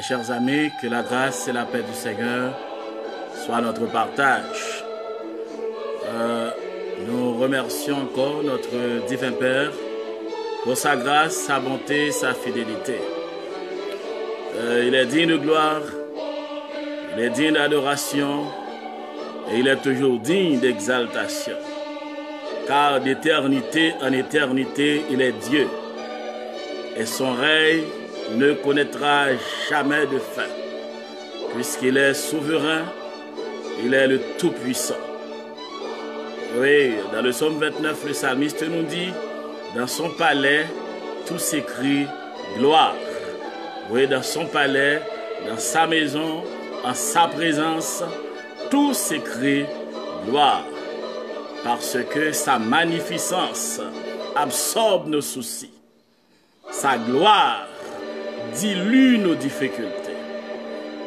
Mes chers amis, que la grâce et la paix du Seigneur soient notre partage. Nous remercions encore notre divin Père pour sa grâce, sa bonté, sa fidélité. Il est digne de gloire, il est digne d'adoration et il est toujours digne d'exaltation. Car d'éternité en éternité, il est Dieu et son règne ne connaîtra jamais de fin, puisqu'il est souverain, il est le Tout-Puissant. Oui, dans le psaume 29, le psalmiste nous dit, dans son palais, tout s'écrit gloire. Oui, dans son palais, dans sa maison, en sa présence, tout s'écrit gloire. Parce que sa magnificence absorbe nos soucis. Sa gloire dilue nos difficultés.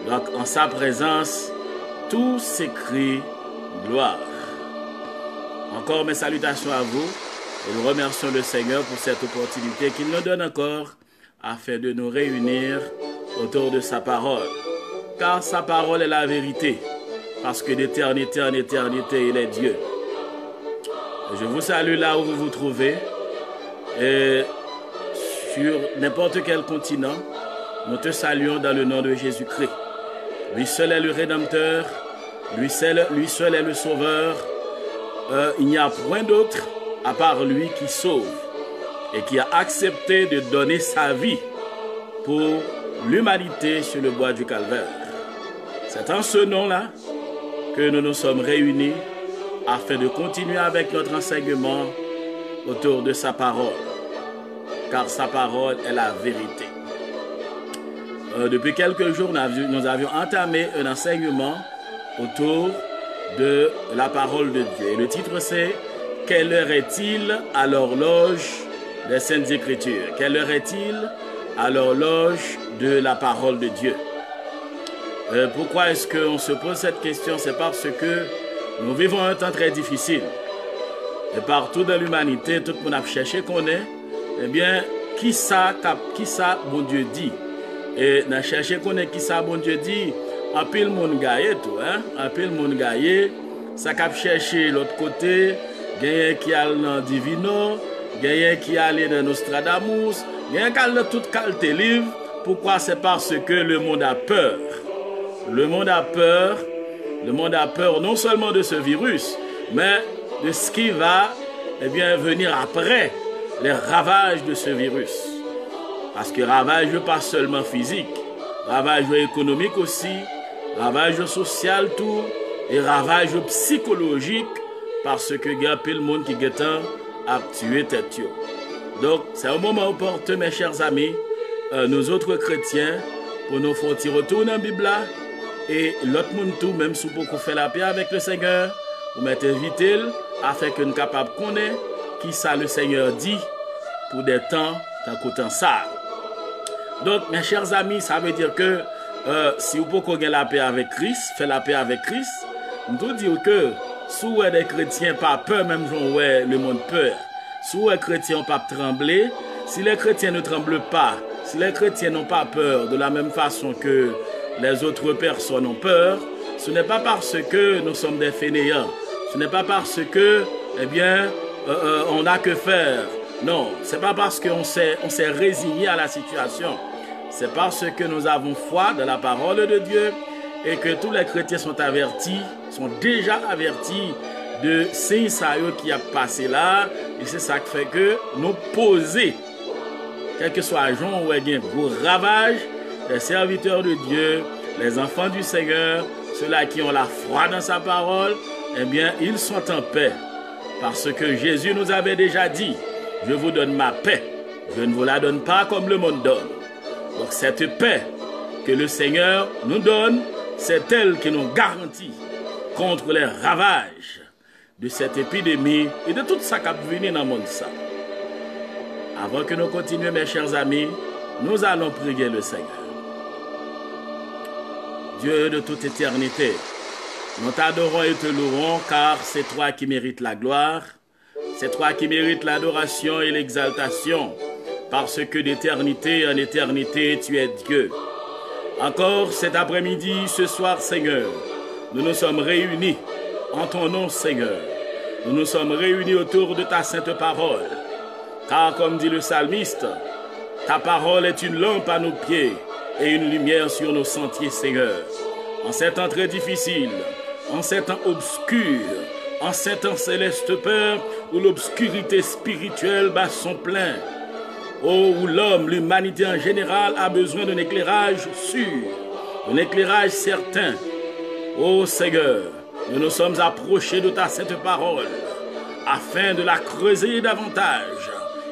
Donc, en sa présence, tout s'écrit gloire. Encore mes salutations à vous et nous remercions le Seigneur pour cette opportunité qu'il nous donne encore afin de nous réunir autour de sa parole. Car sa parole est la vérité, parce que d'éternité en éternité, il est Dieu. Je vous salue là où vous vous trouvez et sur n'importe quel continent, nous te saluons dans le nom de Jésus-Christ. Lui seul est le Rédempteur, lui seul est le Sauveur. Il n'y a point d'autre à part lui qui sauve et qui a accepté de donner sa vie pour l'humanité sur le bois du Calvaire. C'est en ce nom-là que nous nous sommes réunis afin de continuer avec notre enseignement autour de sa parole, car sa parole est la vérité. Depuis quelques jours, nous avions entamé un enseignement autour de la parole de Dieu. Et le titre c'est « Quelle heure est-il à l'horloge des Saintes Écritures ?» Quelle heure est-il à l'horloge de la parole de Dieu? Pourquoi est-ce qu'on se pose cette question? C'est parce que nous vivons un temps très difficile. Et partout dans l'humanité, tout le monde a cherché qu'on est, eh bien, qui ça bon Dieu dit? Et n'a cherché qu'on est qui ça bon Dieu dit? En pile monde gaillé tout, hein? En pile monde gaillé, ça cap chercher l'autre côté, gagne qui a dans Divino, gagne qui a allé dans Nostradamus, gagne qui a dans toute qualité livre. Pourquoi? C'est parce que le monde a peur. Le monde a peur. Le monde a peur non seulement de ce virus, mais de ce qui va venir après les ravages de ce virus. Parce que ravage pas seulement physique, ravage économique aussi, ravage social tout, et ravage psychologique, parce que il y a plein de monde qui a tué tête. Donc, c'est un moment opportun, mes chers amis, nous autres chrétiens, pour nous faire un retour dans la Bible, et l'autre monde tout, même si vous fait la paix avec le Seigneur, vous mettez invité afin que nous soyons capables de connaître qui ça le Seigneur dit pour des temps tant ça. Donc, mes chers amis, ça veut dire que si vous pouvez gagner la paix avec Christ, faire la paix avec Christ, nous devons dire que si vous êtes des chrétiens pas peur, même si le monde peur, si vous êtes chrétiens pas trembler, si les chrétiens ne tremblent pas, si les chrétiens n'ont pas peur de la même façon que les autres personnes ont peur, ce n'est pas parce que nous sommes des fainéants, ce n'est pas parce que, on n'a que faire. Non, c'est pas parce qu'on s'est résigné à la situation. C'est parce que nous avons foi dans la parole de Dieu et que tous les chrétiens sont avertis, sont déjà avertis de ces signes qui a passé là. Et c'est ça qui fait que nous poser, quel que soit le jour où il y a un gros ravage, les serviteurs de Dieu, les enfants du Seigneur, ceux-là qui ont la foi dans sa parole, eh bien, ils sont en paix. Parce que Jésus nous avait déjà dit, je vous donne ma paix, je ne vous la donne pas comme le monde donne. Donc cette paix que le Seigneur nous donne, c'est elle qui nous garantit contre les ravages de cette épidémie et de tout ça qui a venu dans le monde. Avant que nous continuions, mes chers amis, nous allons prier le Seigneur. Dieu de toute éternité, nous t'adorons et te louons car c'est toi qui mérites la gloire, c'est toi qui mérites l'adoration et l'exaltation, parce que d'éternité en éternité tu es Dieu. Encore cet après-midi, ce soir, Seigneur, nous nous sommes réunis en ton nom, Seigneur. Nous nous sommes réunis autour de ta sainte parole. Car comme dit le psalmiste, ta parole est une lampe à nos pieds et une lumière sur nos sentiers, Seigneur. En ces temps très difficiles, en ces temps obscurs, en ces temps céleste Père, où l'obscurité spirituelle bat son plein, où l'homme, l'humanité en général a besoin d'un éclairage sûr, d'un éclairage certain. Ô Seigneur, nous nous sommes approchés de ta sainte parole afin de la creuser davantage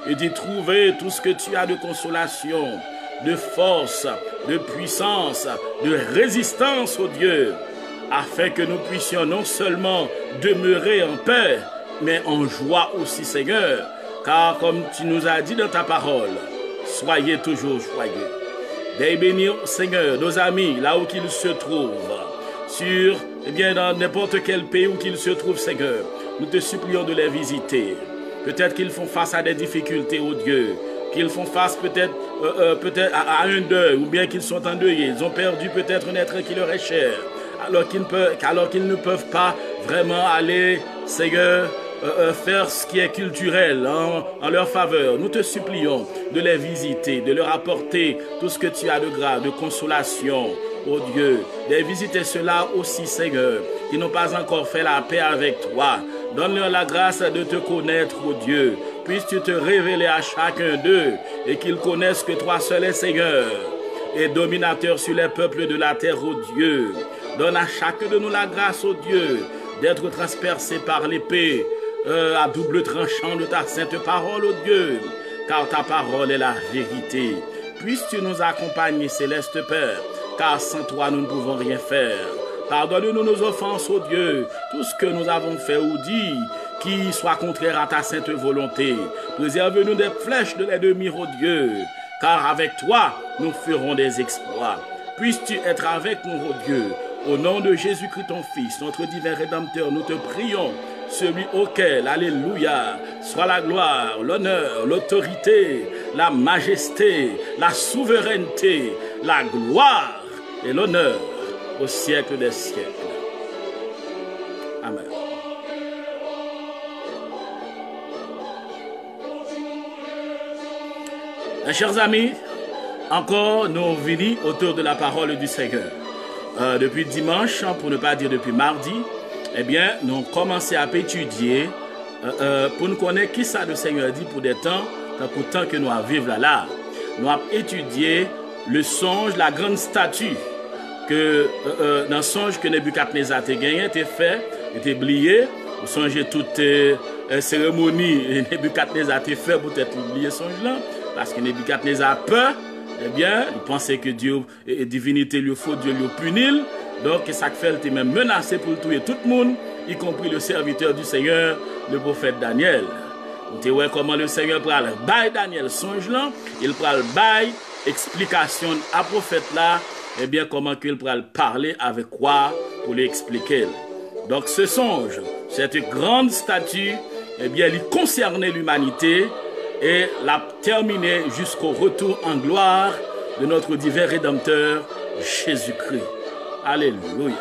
et d'y trouver tout ce que tu as de consolation, de force, de puissance, de résistance au Dieu, afin que nous puissions non seulement demeurer en paix, mais en joie aussi, Seigneur, car comme tu nous as dit dans ta parole, soyez toujours joyeux. Veuille bénir, Seigneur, nos amis, là où qu'ils se trouvent, dans n'importe quel pays où qu'ils se trouvent, Seigneur, nous te supplions de les visiter. Peut-être qu'ils font face à des difficultés, ô Dieu, qu'ils font face peut-être à un deuil, ou bien qu'ils sont endeuillés, ils ont perdu peut-être un être qui leur est cher, alors qu'ils ne peuvent pas vraiment aller, Seigneur, faire ce qui est culturel en leur faveur. Nous te supplions de les visiter, de leur apporter tout ce que tu as de grâce, de consolation, ô Dieu, de visiter ceux-là aussi, Seigneur, qui n'ont pas encore fait la paix avec toi. Donne-leur la grâce de te connaître, ô Dieu. Puisses-tu te révéler à chacun d'eux et qu'ils connaissent que toi seul es Seigneur et dominateur sur les peuples de la terre, ô Dieu. Donne à chacun de nous la grâce, ô Dieu, d'être transpercé par l'épée à double tranchant de ta sainte parole, ô Dieu, car ta parole est la vérité. Puisses-tu nous accompagner, céleste Père, car sans toi nous ne pouvons rien faire. Pardonne-nous nos offenses, ô Dieu, tout ce que nous avons fait ou dit qui soit contraire à ta sainte volonté. Préserve-nous des flèches de l'ennemi, ô Dieu, car avec toi nous ferons des exploits. Puisses-tu être avec nous, ô Dieu, au nom de Jésus-Christ ton Fils, notre divin Rédempteur, nous te prions, celui auquel, alléluia, soit la gloire, l'honneur, l'autorité, la majesté, la souveraineté, la gloire et l'honneur au siècle des siècles. Amen. Mes chers amis, encore nous venons autour de la parole du Seigneur. Depuis dimanche, pour ne pas dire depuis mardi, eh bien, nous avons commencé à étudier pour nous connaître qui ça le Seigneur dit pour des temps, pour tant que nous à vivre là. Nous avons étudié le songe, la grande statue que dans le songe que Nebuchadnezzar a gagné, était fait, était oublié. Vous songez toute cérémonie Nebuchadnezzar a fait pour être oublié songe là, parce que Nebuchadnezzar a peur. Eh bien, il pensait que Dieu et divinité lui faut Dieu lui punir. Donc, ça fait était même menacé pour tuer tout le monde, y compris le serviteur du Seigneur, le prophète Daniel. Vous voyez comment le Seigneur prend le bail Daniel songe là, il prend le bail explication à prophète là, eh bien comment qu'il prend le parler avec quoi pour lui expliquer. Donc ce songe, cette grande statue, eh bien il concernait l'humanité et l'a terminé jusqu'au retour en gloire de notre divin Rédempteur Jésus-Christ. Alléluia.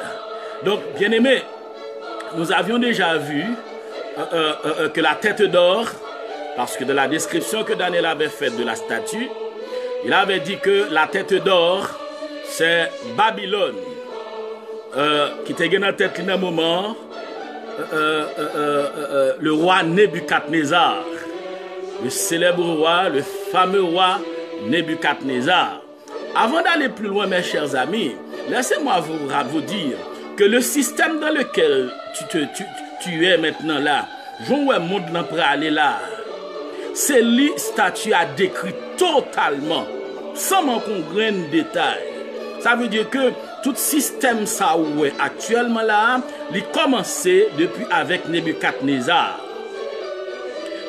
Donc bien aimé, nous avions déjà vu que la tête d'or, parce que de la description que Daniel avait faite de la statue, il avait dit que la tête d'or, c'est Babylone, qui était dans la tête d'un moment, le roi Nebuchadnezzar, le célèbre roi, le fameux roi Nebuchadnezzar. Avant d'aller plus loin, mes chers amis, laissez-moi vous dire que le système dans lequel tu es maintenant là, je vois un monde pour aller là. C'est lui statue a décrit totalement, sans manquer de détails. Ça veut dire que tout système ça où est actuellement là, il commençait depuis avec Nebuchadnezzar.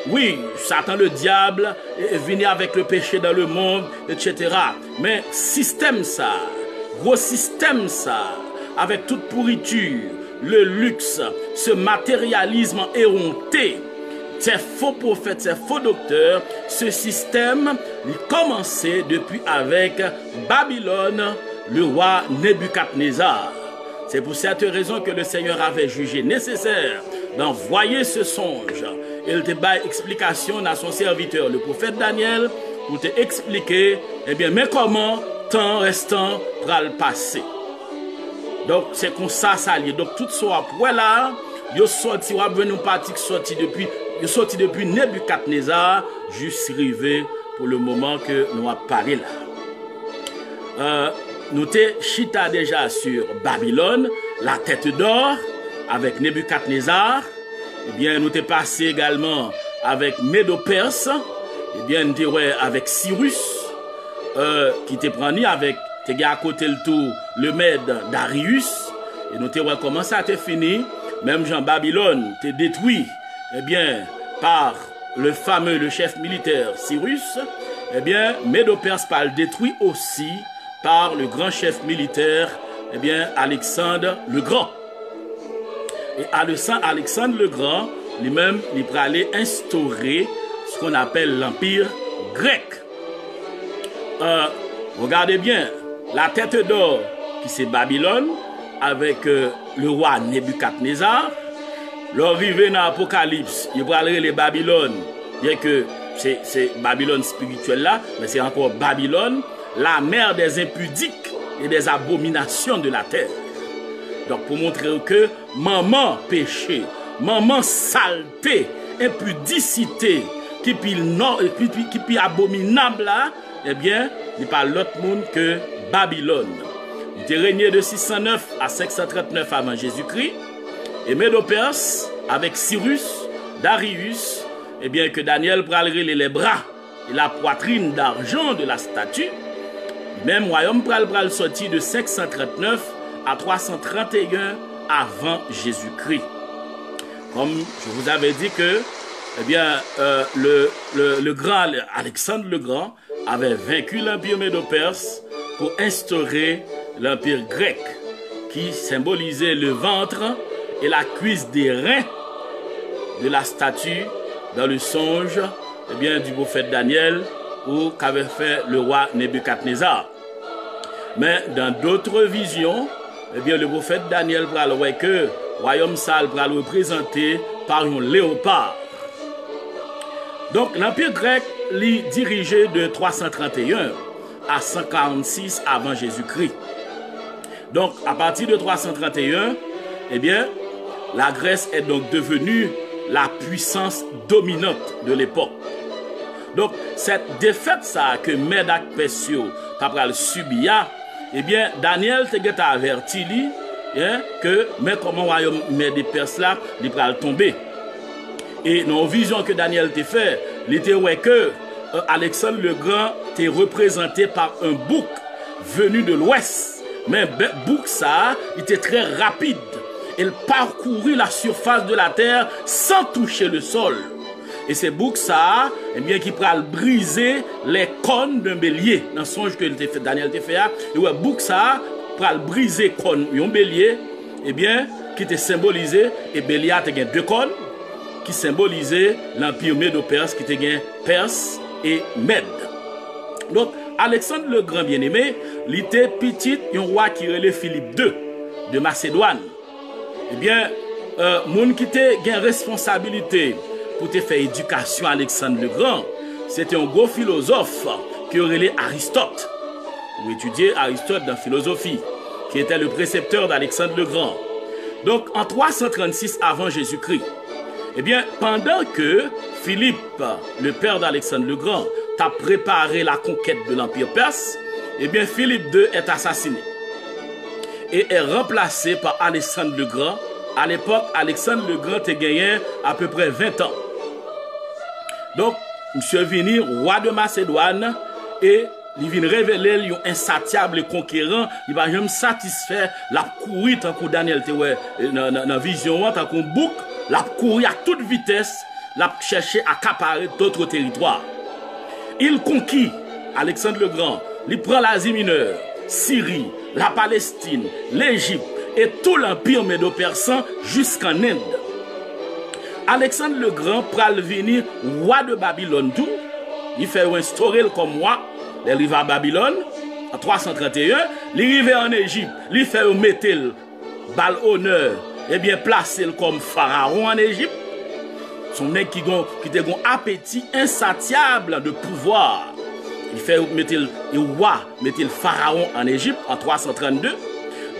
Oui, Satan le diable est venu avec le péché dans le monde, etc. Mais système ça, gros système ça, avec toute pourriture, le luxe, ce matérialisme éhonté, ces faux prophètes, ces faux docteurs, ce système, il commençait depuis avec Babylone le roi Nebuchadnezzar. C'est pour cette raison que le Seigneur avait jugé nécessaire d'envoyer ce songe. Il te bat explication à son serviteur, le prophète Daniel, pour te expliquer, eh bien, mais comment temps restant va le passer. Donc, c'est comme ça, ça lié. Donc, tout ça, après là, il sorti, une partie sorti depuis Nebuchadnezzar, jusqu'à arriver pour le moment que nous avons parlé là. Nous t'es chita déjà sur Babylone, la tête d'or, avec Nebuchadnezzar. Eh bien, nous t'es passé également avec Médo-Perse. Eh bien, nous t'es avec Cyrus, qui t'es pris avec, t'es à côté le tout, le Mède Darius. Et nous t'es comment ça t'est fini. Même Jean Babylone t'es détruit, eh bien, par le chef militaire Cyrus. Eh bien, Médo-Perse par le détruit aussi par le grand chef militaire, eh bien, Alexandre le Grand. Et Alexandre le Grand, lui-même, il peut aller instaurer ce qu'on appelle l'Empire grec. Regardez bien, la tête d'or qui c'est Babylone, avec le roi Nebuchadnezzar. L'arrivée dans l'Apocalypse, il va aller les Babylone, bien que c'est Babylone spirituelle là, mais c'est encore Babylone, la mère des impudiques et des abominations de la terre. Donc pour montrer que maman péché, maman saleté, impudicité, qui est abominable là, eh bien, il n'y a pas l'autre monde que Babylone. Il était régné de 609 à 539 avant Jésus-Christ. Et Médo-Perse, avec Cyrus, Darius, eh bien que Daniel pralerait les bras et la poitrine d'argent de la statue. Même royaume pral sorti de 539 à 331 avant Jésus-Christ. Comme je vous avais dit que, eh bien, le grand Alexandre le Grand avait vaincu l'empire Médo-Perse pour instaurer l'empire grec, qui symbolisait le ventre et la cuisse des reins de la statue dans le songe, eh bien, du prophète Daniel ou qu'avait fait le roi Nebuchadnezzar. Mais dans d'autres visions, eh bien, le prophète Daniel va le voir que le royaume sale va le représenter par un léopard. Donc l'empire grec l'est dirigé de 331 à 146 avant Jésus-Christ. Donc à partir de 331, eh bien, la Grèce est donc devenue la puissance dominante de l'époque. Donc cette défaite ça que Médac Persio a subi, eh bien Daniel te a averti que mais comment royaume Médé Perse là, il va tomber. Et dans la vision que Daniel t'a fait, il était ouais que Alexandre le Grand était représenté par un bouc venu de l'ouest. Mais bouc ça, il était très rapide. Il parcourut la surface de la terre sans toucher le sol. Et c'est bouc ça, eh bien, qui pourra briser les cônes d'un bélier. Dans le songe que Daniel t'a fait, et ouais, bouc ça, pourra briser cône d'un bélier, eh bien, qui était symbolisé, et bélier a deux cônes, qui symbolisaient l'empire Médo-Perse, qui était Perse et Mède. Donc, Alexandre le Grand bien-aimé, il était petit, un roi qui relait Philippe II de Macédoine. Eh bien, moun qui était gain responsabilité pour te faire éducation Alexandre le Grand, c'était un gros philosophe qui relait Aristote, ou étudier Aristote dans la philosophie, qui était le précepteur d'Alexandre le Grand. Donc, en 336 avant Jésus-Christ, eh bien, pendant que Philippe, le père d'Alexandre le Grand, t'a préparé la conquête de l'Empire perse, eh bien, Philippe II est assassiné et est remplacé par Alexandre le Grand. À l'époque, Alexandre le Grand a gagné à peu près 20 ans. Donc, monsieur venu roi de Macédoine et il vient révéler un insatiable conquérant, il va jamais satisfaire la courir tant que Daniel dans la vision, tant qu'on bouc, la courir à toute vitesse, la chercher à accaparer d'autres territoires. Il conquit Alexandre le Grand, il prend l'Asie mineure, Syrie, la Palestine, l'Égypte et tout l'empire médo-persan jusqu'en Inde. Alexandre le Grand pral venir roi de Babylone tout, il fait instaurer comme roi, il arrive à Babylone, en 331, il arrive en Égypte, il fait mettre bal honneur, et bien placer comme pharaon en Égypte. Son nèg qui a un appétit insatiable de pouvoir. Il fait mettre le roi, mettre le pharaon en Égypte en 332.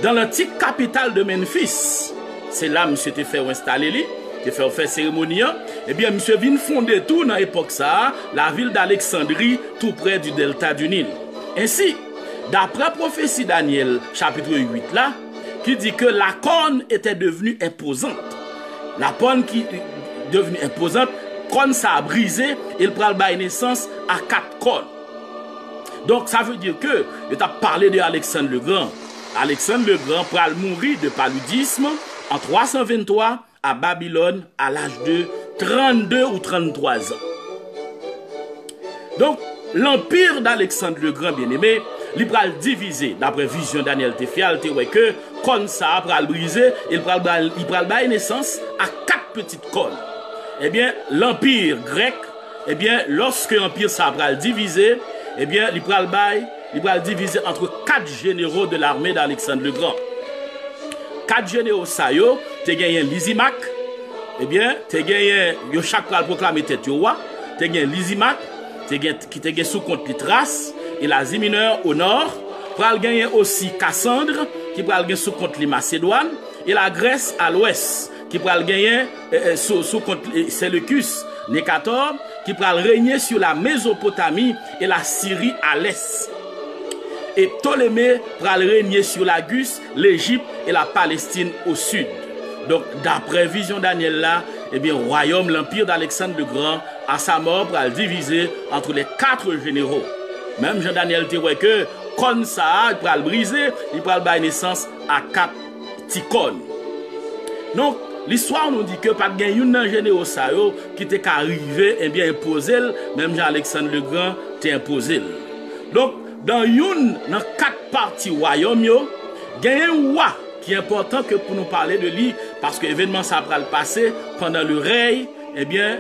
Dans l'antique capitale de Memphis, c'est là monsieur te fait installer lui, te fait cérémonie. Eh bien monsieur vient fonder tout dans l'époque ça, la ville d'Alexandrie tout près du delta du Nil. Ainsi, d'après prophétie Daniel chapitre 8 là, qui dit que la corne était devenue imposante. La corne qui est devenue imposante, corne ça a brisé, il prend la naissance à 4 cornes. Donc ça veut dire que, je t'ai parlé de Alexandre le Grand. Alexandre le Grand pral mourir de paludisme en 323 à Babylone à l'âge de 32 ou 33 ans. Donc l'empire d'Alexandre le Grand bien-aimé, il pral diviser d'après vision Daniel Tefial, que comme ça pral briser, il pral bailler naissance à 4 petites cornes. Eh bien l'empire grec, eh bien lorsque l'empire ça pral diviser, eh bien il pral diviser entre 4 généraux de l'armée d'Alexandre le Grand. 4 généraux ça yo, te gagné Lysimac, eh bien te gagné yo chaque pral proclamer tête yo roi, te gagné Lysimac, qui te gagné sous compte Pitras et l'Asie mineure au nord, pral gagner aussi Cassandre qui pral gagner sous compte les Macédoine et la Grèce à l'ouest qui pral gagner sous compte Séleucus Nécator qui pral régner sur la Mésopotamie et la Syrie à l'est. Et Ptolémée pral régner sur la Gus, l'Égypte et la Palestine au sud. Donc d'après vision Daniel là, eh bien royaume, l'empire d'Alexandre le Grand à sa mort pral diviser entre les 4 généraux. Même Jean Daniel te voit que comme ça, il pral briser, il pral bailler naissance à 4 petits cônes. Donc l'histoire nous dit que pas de gain un généraux ça qui t'est arrivé et bien imposé, même Jean-Alexandre le Grand t'est imposé. Donc dans 4 parties royaume yo, gagne un roi qui est important que pour nous parler de lui parce que l'événement ça va le passer pendant le règne eh bien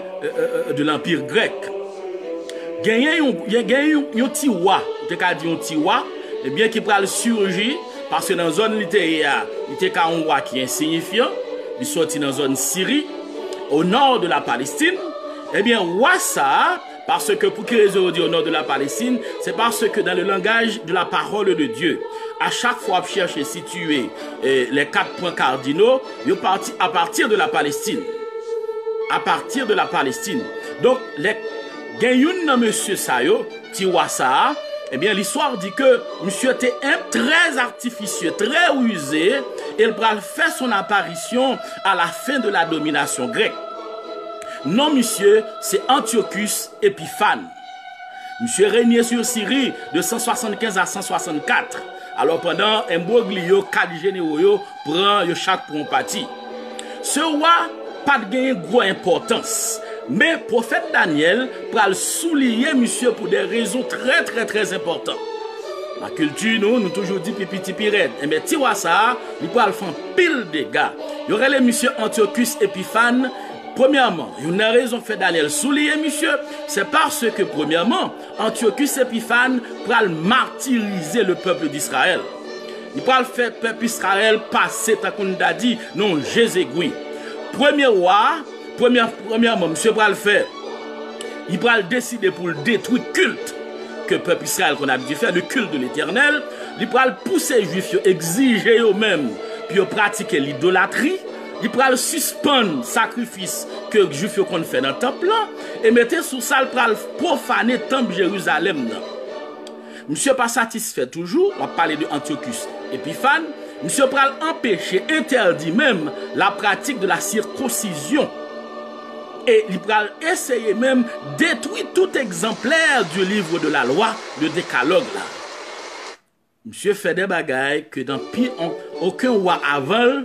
de l'empire grec. Gagne un petit roi, t'es qu'à dire un petit roi, eh bien qui va le surgir parce que dans zone littéraire, il était qu'un roi qui est insignifiant. Il sortit dans la zone Syrie, au nord de la Palestine. Eh bien, roi ça, parce que pour qui raison dit au nord de la Palestine, c'est parce que dans le langage de la parole de Dieu, à chaque fois que cherche et situer les 4 points cardinaux, il parti à partir de la Palestine. À partir de la Palestine. Donc, les gagnons dans monsieur Sayo, ti roi ça, eh bien, l'histoire dit que monsieur était très artificieux, très rusé, et il va faire son apparition à la fin de la domination grecque. Non, monsieur, c'est Antiochus Épiphane. Monsieur régnait sur Syrie de 175 à 164. Alors, pendant un broglio, 4 généraux prend chaque pour un parti. Ce roi, pas de gain gros importance. Mais prophète Daniel pral souligner monsieur pour des raisons très importantes. La culture nous toujours dit pipi pirate. Et mais ti wa ça, il pral faire pile de dégâts. Il y aurait les monsieur Antiochus Épiphane. Premièrement, une raison fait Daniel souligner monsieur, c'est parce que premièrement, Antiochus Épiphane pral martyriser le peuple d'Israël. Il pral faire peuple d'Israël passer tant qu'on a dit non Jésus-Christ. Premier roi, premièrement, monsieur pral faire, il pral décider pour le détruire culte que le peuple Israël qu'on a dû faire, le culte de l'Éternel. Il pral pousser les juifs, exiger eux-mêmes, puis pratiquer l'idolâtrie. Il pral suspendre sacrifice que les juifs qu'on fait dans le temple là, et mettre sous ça, il pral profaner le temple Jérusalem là. Monsieur pas satisfait toujours, on va parler de Antiochus Épiphane. Monsieur pral empêcher, interdit même la pratique de la circoncision. Et il pral essayer même détruire tout exemplaire du livre de la loi, le décalogue là. Monsieur fait des bagailles que dans pire aucun roi avant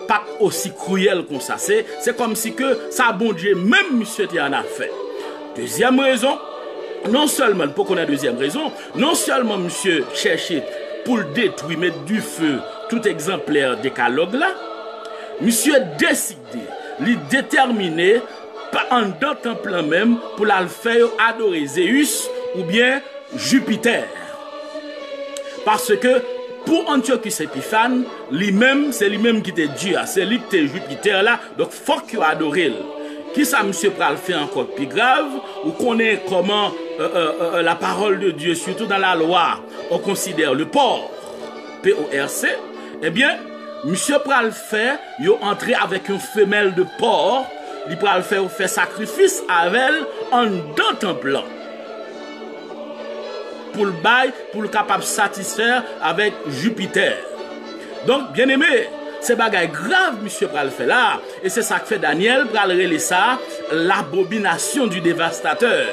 pas aussi cruel comme ça. C'est comme si que ça bon Dieu même monsieur en a fait. Deuxième raison, non seulement pour qu'on ait deuxième raison, non seulement monsieur cherchait pour le détruire, mettre du feu tout exemplaire décalogue là, monsieur décidé, lui déterminé en dans temple même pour la faire adorer Zeus ou bien Jupiter. Parce que pour Antiochus Épiphane, lui-même, c'est lui-même qui était Dieu, c'est lui qui était Jupiter là, donc faut qu'il adore. Qui ça, monsieur pral fait encore plus grave, ou connaît comment la parole de Dieu, surtout dans la loi, on considère le porc, P-O-R-C, eh bien, monsieur pral fait, il entré avec une femelle de porc, il pral faire sacrifice avec elle en deux temple. Pour le bail, pour le capable de satisfaire avec Jupiter. Donc, bien aimé, c'est bagaille grave, monsieur pral fait là. Et c'est ça que fait Daniel, pral relayer ça, l'abomination du dévastateur.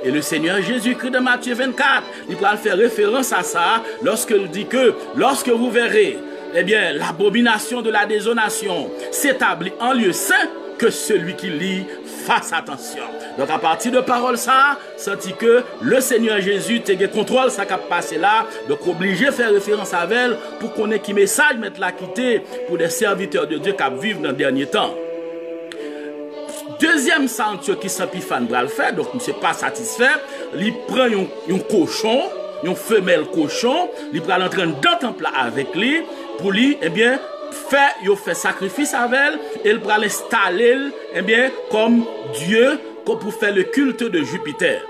Et le Seigneur Jésus-Christ de Matthieu 24, il pral faire référence à ça, lorsqu'il dit que, lorsque vous verrez, eh bien, l'abomination de la désolation s'établit en lieu saint, que celui qui lit fasse attention. Donc à partir de paroles ça, senti que le Seigneur Jésus te contrôle ça qui a passé là, donc obligé de faire référence à elle pour qu'on ait qui message mettre la quitter pour des serviteurs de Dieu qui vivent dans le dernier temps. Deuxième sanction qui Épiphane va le faire, donc monsieur pas satisfait, il prend un cochon, une femelle cochon, il prend l'entraîne dans le temple avec lui pour lui, eh bien, fait sacrifice avec elle, et il va l'installer, eh bien, comme Dieu, pour faire le culte de Jupiter.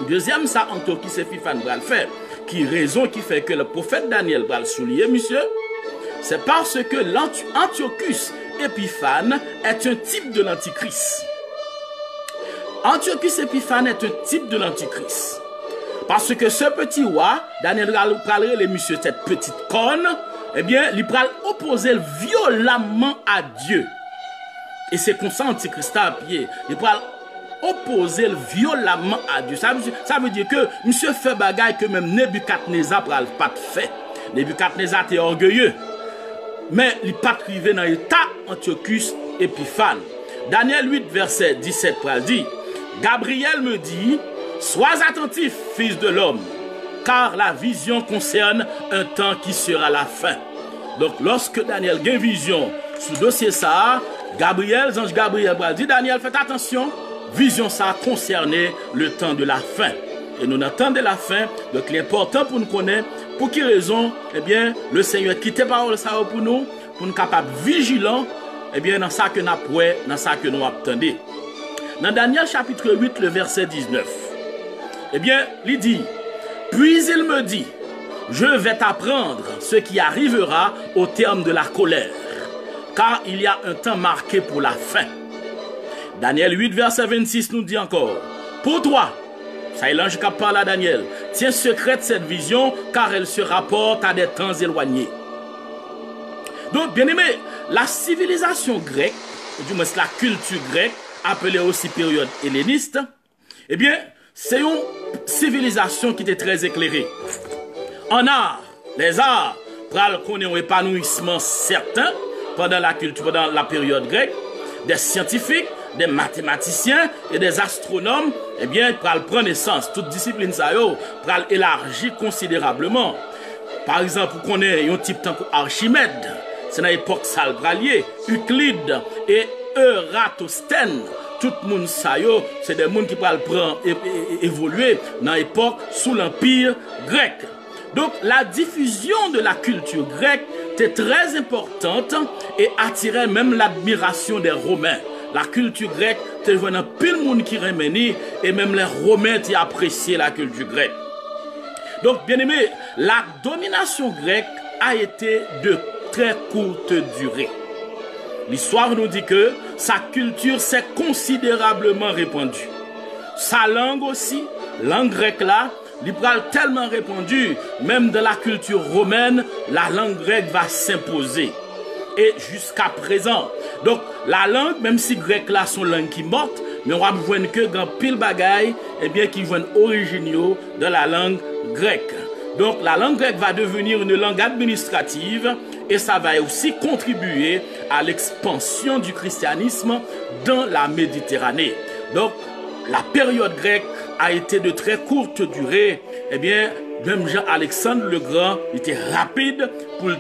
Deuxième, ça, Antiochus Épiphane va le faire, qui raison qui fait que le prophète Daniel va le souligner, monsieur, c'est parce que Antiochus Épiphane est un type de l'Antichrist. Antiochus Épiphane est un type de l'Antichrist. Parce que ce petit roi, Daniel va le monsieur, cette petite corne, eh bien, il va opposer violemment à Dieu. Et c'est comme ça, Antichrist à pied. Il va opposer violemment à Dieu. Ça veut dire que monsieur fait bagaille que même Nebuchadnezzar n'a pas fait. Nebuchadnezzar était orgueilleux. Mais il n'est pas arrivé dans l'état Antiochus Épiphane. Daniel 8, verset 17, dit, Gabriel me dit, sois attentif, fils de l'homme, car la vision concerne un temps qui sera la fin. Donc, lorsque Daniel a une vision sous dossier ça, Gabriel, ange Gabriel, dit, Daniel, faites attention, vision ça concernait le temps de la fin. Et nous attendons la fin, donc l'important pour nous connaître, pour quelle raison, eh bien, le Seigneur quitte parole ça pour nous capables vigilants, eh bien, dans ça que nous avons, dans ça que nous attendons. Dans Daniel chapitre 8, le verset 19, eh bien, il dit, puis il me dit, je vais t'apprendre ce qui arrivera au terme de la colère, car il y a un temps marqué pour la fin. Daniel 8, verset 26 nous dit encore, pour toi, ça est l'ange qui parle à Daniel, tiens secrète cette vision, car elle se rapporte à des temps éloignés. Donc, bien aimé, la civilisation grecque, du moins la culture grecque, appelée aussi période helléniste, eh bien, c'est une civilisation qui était très éclairée. En art, les arts, pral connaît un épanouissement certain pendant la culture, pendant la période grecque, des scientifiques, des mathématiciens et des astronomes, eh bien, pral prendre naissance. Toute discipline ça yo, pral élargir considérablement. Par exemple, vous connaissez un type tant Archimède, c'est dans l'époque Salbralier, Euclide et Eratosthène. Tout le monde ça yo, c'est des gens qui pral prendre évoluer dans l'époque sous l'empire grec. Donc la diffusion de la culture grecque était très importante et attirait même l'admiration des Romains. La culture grecque, c'est vraiment pile monde qui remeni et même les Romains qui appréciaient la culture grecque. Donc, bien aimé, la domination grecque a été de très courte durée. L'histoire nous dit que sa culture s'est considérablement répandue. Sa langue aussi, langue grecque là, il pral tellement répandu, même dans la culture romaine, la langue grecque va s'imposer. Et jusqu'à présent. Donc, la langue, même si grec là, sont langue qui morte, mais on va voir que dans pile bagaille, eh bien, qui viennent originaux de la langue grecque. Donc, la langue grecque va devenir une langue administrative et ça va aussi contribuer à l'expansion du christianisme dans la Méditerranée. Donc, la période grecque a été de très courte durée. Eh bien, même Jean-Alexandre le Grand était rapide pour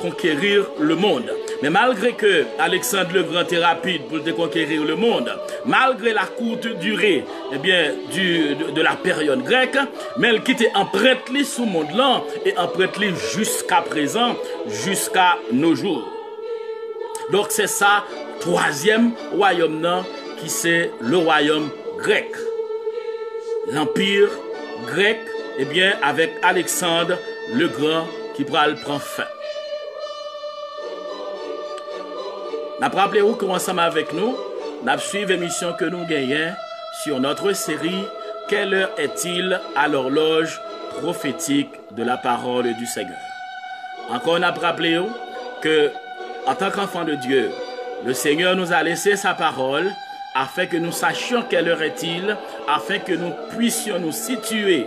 conquérir le monde. Mais malgré que Alexandre le Grand est rapide pour conquérir le monde, malgré la courte durée eh bien, de la période grecque, mais il quitte empreinte sous le monde là et empreinte jusqu'à présent, jusqu'à nos jours. Donc c'est ça, troisième royaume là, qui c'est le royaume grec. L'empire grec, eh bien, avec Alexandre le Grand qui prend fin. N'a pas rappelé où qu'on ensemble avec nous, n'a suivi l'émission que nous gagnons sur notre série Quelle heure est-il à l'horloge prophétique de la parole du Seigneur. Encore n'a pas rappelé où que en tant qu'enfant de Dieu, le Seigneur nous a laissé sa parole afin que nous sachions quelle heure est-il, afin que nous puissions nous situer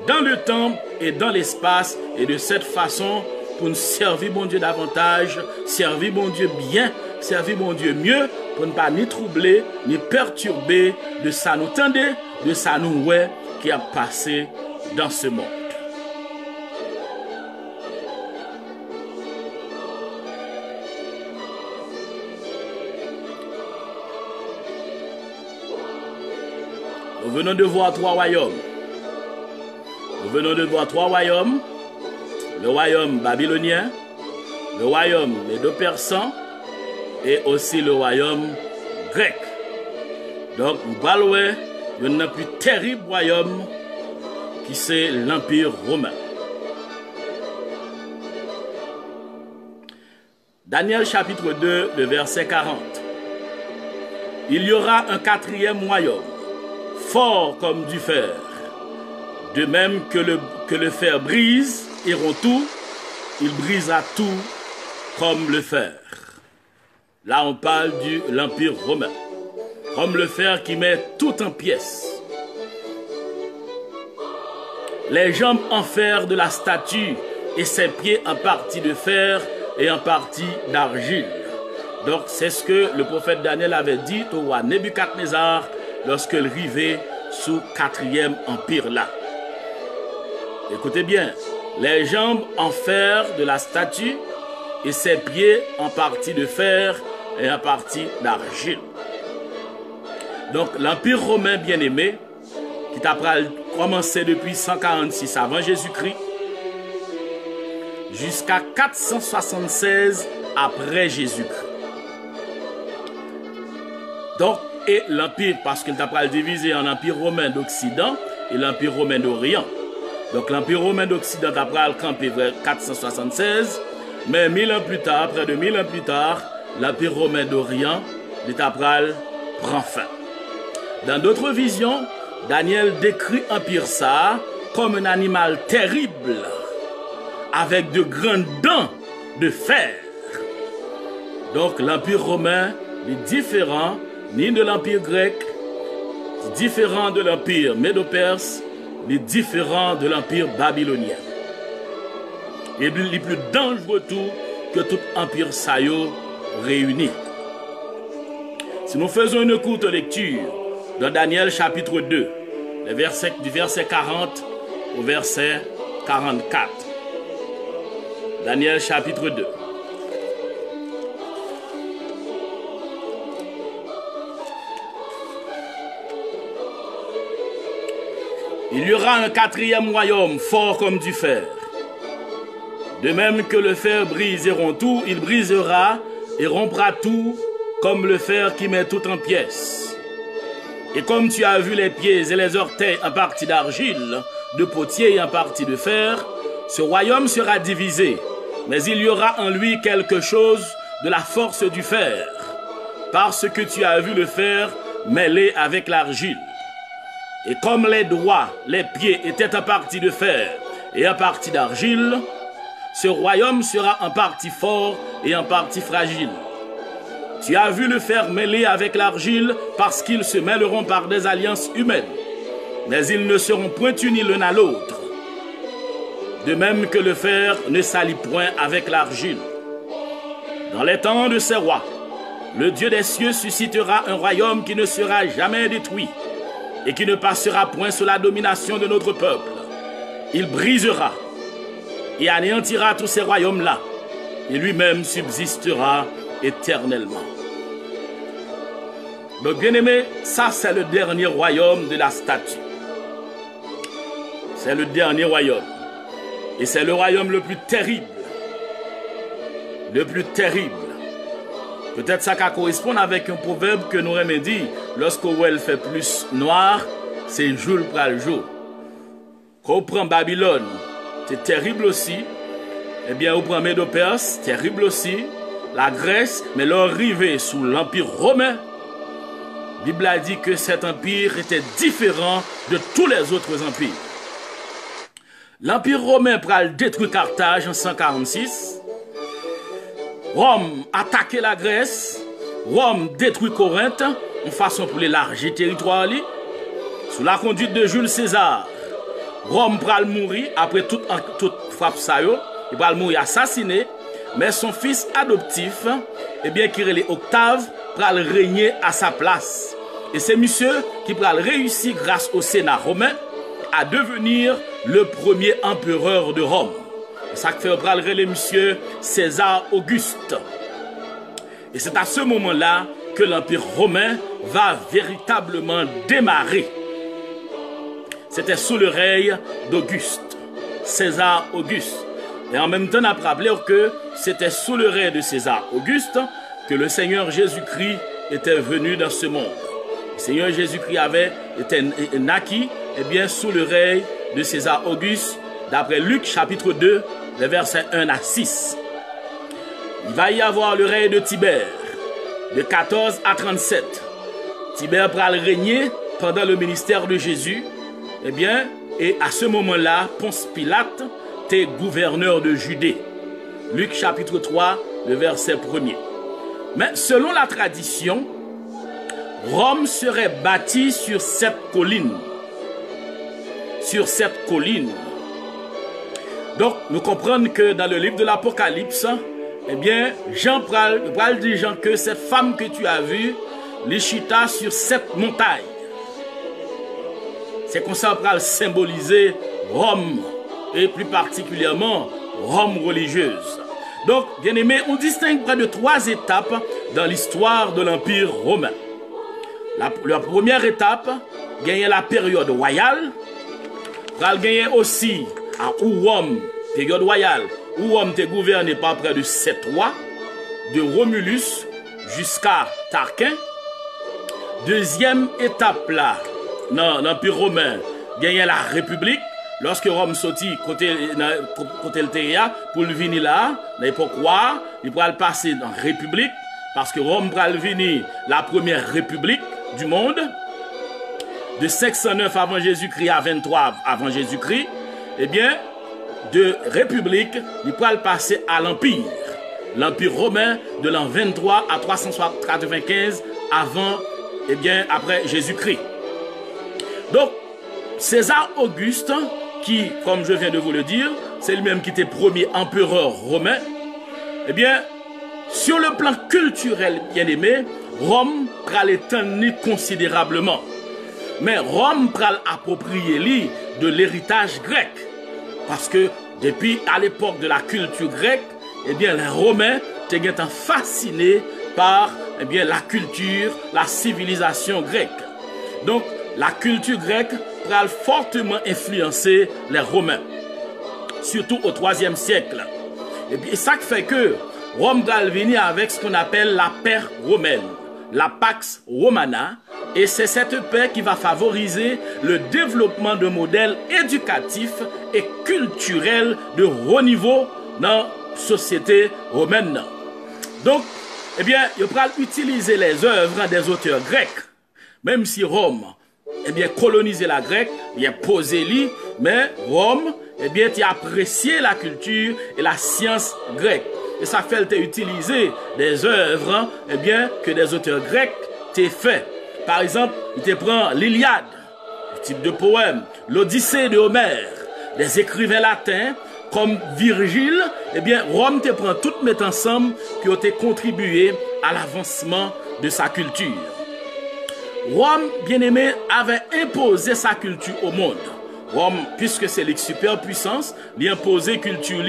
dans le temps et dans l'espace, et de cette façon, pour nous servir bon Dieu davantage, servir bon Dieu bien, servir bon Dieu mieux, pour ne pas ni troubler, ni perturber de ça nous tendait, de ça nous ouais, qui a passé dans ce monde. Nous venons de voir trois royaumes. Nous venons de voir trois royaumes. Le royaume babylonien, le royaume médo-persan et aussi le royaume grec. Donc, nous parlons d'un plus terrible royaume qui c'est l'Empire romain. Daniel chapitre 2, le verset 40. Il y aura un quatrième royaume, fort comme du fer, de même que le fer brise et rompt tout, il brisera tout comme le fer. Là, on parle de l'Empire romain, comme le fer qui met tout en pièces. Les jambes en fer de la statue et ses pieds en partie de fer et en partie d'argile. Donc, c'est ce que le prophète Daniel avait dit au roi Nebuchadnezzar lorsqu'il arrivait sous quatrième empire là. Écoutez bien, les jambes en fer de la statue et ses pieds en partie de fer et en partie d'argile. Donc l'Empire romain bien-aimé, qui a commencé depuis 146 avant Jésus-Christ, jusqu'à 476 après Jésus-Christ. Donc, et l'Empire, parce qu'il t'a divisé en Empire romain d'Occident et l'Empire romain d'Orient. Donc l'Empire romain d'Occident a campé vers 476, mais 1000 ans plus tard, près de 1000 ans plus tard, l'Empire romain d'Orient, prend fin. Dans d'autres visions, Daniel décrit l'Empire ça comme un animal terrible, avec de grandes dents de fer. Donc l'Empire romain est différent ni de l'Empire grec, différent de l'Empire médo-perse, ni différent de l'Empire babylonien. Et il est plus dangereux tout que tout empire saillot réuni. Si nous faisons une courte lecture dans Daniel chapitre 2, du verset 40 au verset 44. Daniel chapitre 2. Il y aura un quatrième royaume fort comme du fer. De même que le fer brise et rompt tout, il brisera et rompra tout comme le fer qui met tout en pièces. Et comme tu as vu les pieds et les orteils en partie d'argile, de potier et en partie de fer, ce royaume sera divisé, mais il y aura en lui quelque chose de la force du fer, parce que tu as vu le fer mêlé avec l'argile. Et comme les doigts, les pieds étaient en partie de fer et en partie d'argile, ce royaume sera en partie fort et en partie fragile. Tu as vu le fer mêlé avec l'argile parce qu'ils se mêleront par des alliances humaines, mais ils ne seront point unis l'un à l'autre. De même que le fer ne s'allie point avec l'argile. Dans les temps de ces rois, le Dieu des cieux suscitera un royaume qui ne sera jamais détruit et qui ne passera point sous la domination de notre peuple. Il brisera et anéantira tous ces royaumes-là, et lui-même subsistera éternellement. Donc, bien-aimés, ça c'est le dernier royaume de la statue. C'est le dernier royaume. Et c'est le royaume le plus terrible. Le plus terrible. Peut-être ça correspond avec un proverbe que nous aimons dire, lorsque elle fait plus noir, c'est jour pour le jour. Quand on prend Babylone, c'est terrible aussi. Eh bien, on prend Médo-Perse, terrible aussi. La Grèce, mais l'arrivée sous l'Empire romain, la Bible a dit que cet empire était différent de tous les autres empires. L'Empire romain pral détruire Carthage en 146. Rome attaquait la Grèce. Rome détruit Corinthe en façon pour l'élargir territoire. Sous la conduite de Jules César, Rome pral mourir après toute frappe ça yo. Il pral mourir assassiné. Mais son fils adoptif, eh bien, qui est Octave, pral régner à sa place. Et c'est monsieur qui pral réussir grâce au Sénat romain à devenir le premier empereur de Rome. Ça fait pral relais monsieur César Auguste. Et c'est à ce moment-là que l'Empire romain va véritablement démarrer. C'était sous le règne d'Auguste, César Auguste. Et en même temps, on a rappelé que c'était sous le règne de César Auguste que le Seigneur Jésus-Christ était venu dans ce monde. Le Seigneur Jésus-Christ avait été naquis, eh bien, sous le règne de César Auguste, d'après Luc chapitre 2, les versets 1 à 6. Il va y avoir le règne de Tibère, de 14 à 37. Tibère va régner pendant le ministère de Jésus, eh bien, et à ce moment-là, Ponce Pilate était gouverneur de Judée. Luc chapitre 3, le verset 1er. Mais selon la tradition, Rome serait bâtie sur cette colline. Sur cette colline. Donc, nous comprenons que dans le livre de l'Apocalypse, eh bien, Jean pral dit Jean que cette femme que tu as vue, l'Ichita sur cette montagne. C'est comme ça qu'on pral symboliser Rome, et plus particulièrement Rome religieuse. Donc, bien aimé, on distingue près de 3 étapes dans l'histoire de l'Empire romain. La première étape, gagner la période royale. Pral gagner aussi à Rome, période royale, où Rome était gouverné par près de 7 rois, de Romulus jusqu'à Tarquin. Deuxième étape là, dans l'Empire romain, gagner la République. Lorsque Rome sortit côté le Théa, pour le venir là, dans l'époque roi, il pourra le passer dans la République, parce que Rome pourra le venir la première République du monde, de 509 avant Jésus-Christ à 23 avant Jésus-Christ, eh bien, de République, il pourra le passer à l'Empire. L'Empire romain de l'an 23 à 395 avant, eh bien, après Jésus-Christ. Donc, César Auguste, qui, comme je viens de vous le dire, c'est lui-même qui était premier empereur romain, eh bien, sur le plan culturel, bien aimé, Rome pral étendre considérablement. Mais Rome pral approprier de l'héritage grec. Parce que depuis à l'époque de la culture grecque, eh bien, les Romains étaient fascinés par eh bien, la culture, la civilisation grecque. Donc, la culture grecque pral fortement influencer les Romains, surtout au IIIe siècle. Et puis, ça fait que Rome va venir avec ce qu'on appelle la paix romaine, la Pax Romana, et c'est cette paix qui va favoriser le développement de modèles éducatifs et culturels de haut niveau dans la société romaine. Donc, eh bien, il va utiliser les œuvres des auteurs grecs, même si Rome eh bien, coloniser la grecque, bien poser lui, mais Rome, eh bien, tu apprécié la culture et la science grecque. Et ça fait utiliser des œuvres, eh bien, que des auteurs grecs t'ont fait. Par exemple, il te prend l'Iliade, le type de poème, l'Odyssée de Homère, des écrivains latins comme Virgile, eh bien, Rome te prend toutes met ensemble qui ont contribué à l'avancement de sa culture. Rome, bien aimé, avait imposé sa culture au monde. Rome, puisque c'est la superpuissance, il a imposé culture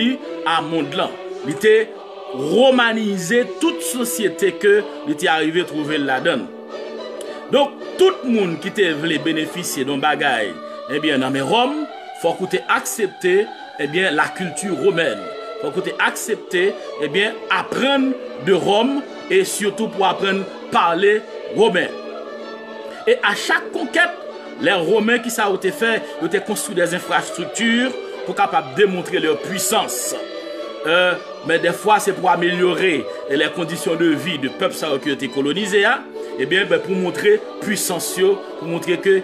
à monde là. Il était romaniser toute société que il était arrivé à trouver là-dedans. Donc, tout le monde qui te voulait bénéficier d'un bagage, eh bien, dans mes Rome, faut qu'on te accepter, eh bien, la culture romaine. Faut qu'on te accepter, eh bien, apprendre de Rome et surtout pour apprendre à parler romain. Et à chaque conquête, les Romains qui ça ont été fait, ils ont construit des infrastructures pour capable démontrer leur puissance. Mais des fois, c'est pour améliorer les conditions de vie du peuple qui a été colonisé. Eh bien, pour montrer puissance, pour montrer que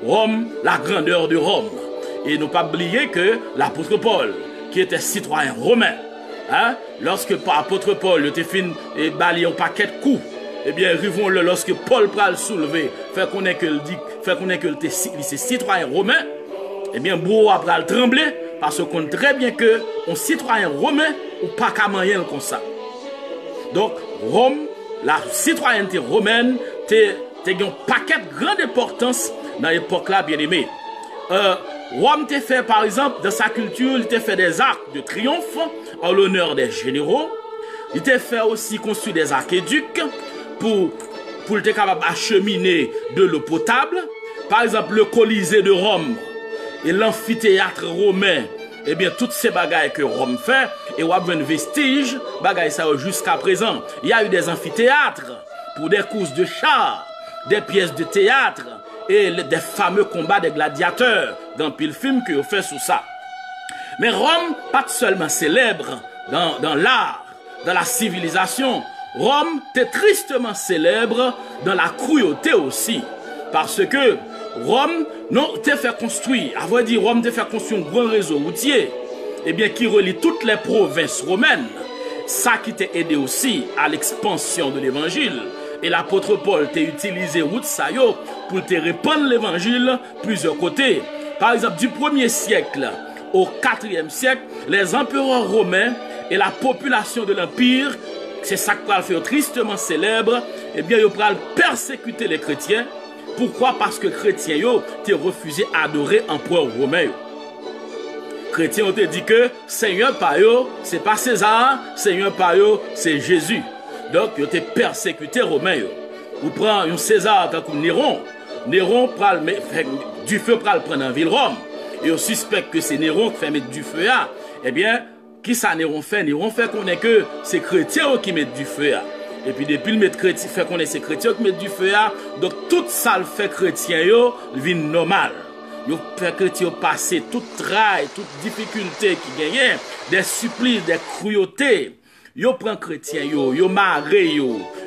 Rome, la grandeur de Rome. Et ne pas oublier que l'apôtre Paul, qui était citoyen romain, lorsque l'apôtre Paul était fini et balayé un paquet de coups, eh bien, rivons-le lorsque Paul pral soulever, fait qu'on est que c'est citoyen romain, eh bien, Bourreau a pral trembler, parce qu'on sait très bien que un citoyen romain ou pas qu'à moyen comme ça. Donc, Rome, la citoyenneté romaine, t'es un paquet de grande importance dans l'époque là, bien aimé. Rome t'a fait, par exemple, dans sa culture, il t'a fait des arcs de triomphe en l'honneur des généraux. Il t'a fait aussi construire des aqueducs pour être capable d'acheminer de l'eau potable. Par exemple, le Colisée de Rome et l'amphithéâtre romain, eh bien, toutes ces bagailles que Rome fait, et on a un vestige, bagailles ça jusqu'à présent. Il y a eu des amphithéâtres pour des courses de chars, des pièces de théâtre, et des fameux combats des gladiateurs, dans pile film que on fait sous ça. Mais Rome, pas seulement célèbre dans l'art, dans la civilisation, Rome était tristement célèbre dans la cruauté aussi. Parce que Rome, non, t'a fait construire, à vrai dire, Rome t'a fait construire un grand réseau routier, eh bien, qui relie toutes les provinces romaines. Ça qui t'a aidé aussi à l'expansion de l'évangile. Et l'apôtre Paul t'a utilisé route ça yo pour te répandre l'évangile plusieurs côtés. Par exemple, du 1er siècle au 4e siècle, les empereurs romains et la population de l'empire, c'est ça qui va le faire tristement célèbre, eh bien, ils vont persécuter les chrétiens. Pourquoi? Parce que les chrétiens ont refusé d'adorer l'empereur romain. Les chrétiens ont dit que Seigneur par eux, ce n'est pas César, Seigneur par eux, c'est Jésus. Donc, ils ont persécuté les Romains. Vous prenez un César comme Néron. Néron prend du feu pour le prendre en ville Rome. Et on suspecte que c'est Néron qui fait mettre du feu là. Eh bien, qui ça Néron fait? Néron fait qu'on est que c'est chrétiens qui mettent du feu là. Et puis depuis le maître chrétien fait qu'on est ces chrétiens qui mettent du feu là. Donc tout ça le fait chrétien yo vit normal. Yo fait chrétien passer toute traille, toute difficulté qui gagne, des supplices, des cruautés. Yo prend chrétien yo maré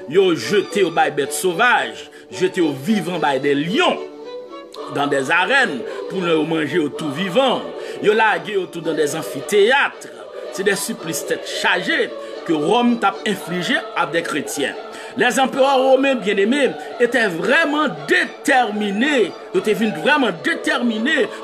yo jeté au bail bête sauvage, jeté au vivant bail des lions dans des arènes pour le manger au tout vivant. Yo lagué autour dans des amphithéâtres. C'est des supplices tête chargées que Rome t'a infligé à des chrétiens. Les empereurs romains bien-aimés étaient vraiment déterminés,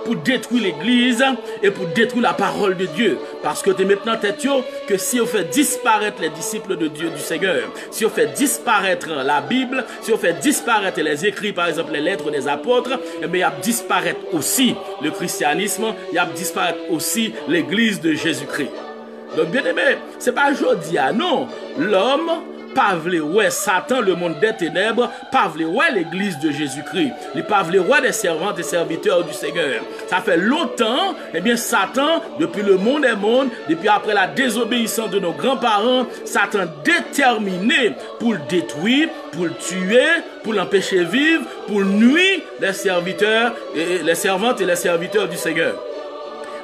pour détruire l'église et pour détruire la parole de Dieu. Parce que tu es maintenant tête que si on fait disparaître les disciples de Dieu, du Seigneur, si on fait disparaître la Bible, si on fait disparaître les écrits, par exemple les lettres des apôtres, eh bien, il y a disparaître aussi le christianisme, il y a disparaître aussi l'église de Jésus-Christ. Donc bien aimé, c'est pas aujourd'hui, non, l'homme pas vle ouais Satan, le monde des ténèbres, pas vle ouais l'église de Jésus-Christ, il pas vle ouais des servantes et serviteurs du Seigneur. Ça fait longtemps, eh bien Satan, depuis le monde des mondes, depuis après la désobéissance de nos grands-parents, Satan déterminé pour le détruire, pour le tuer, pour l'empêcher vivre, pour nuire les serviteurs, et les servantes et les serviteurs du Seigneur.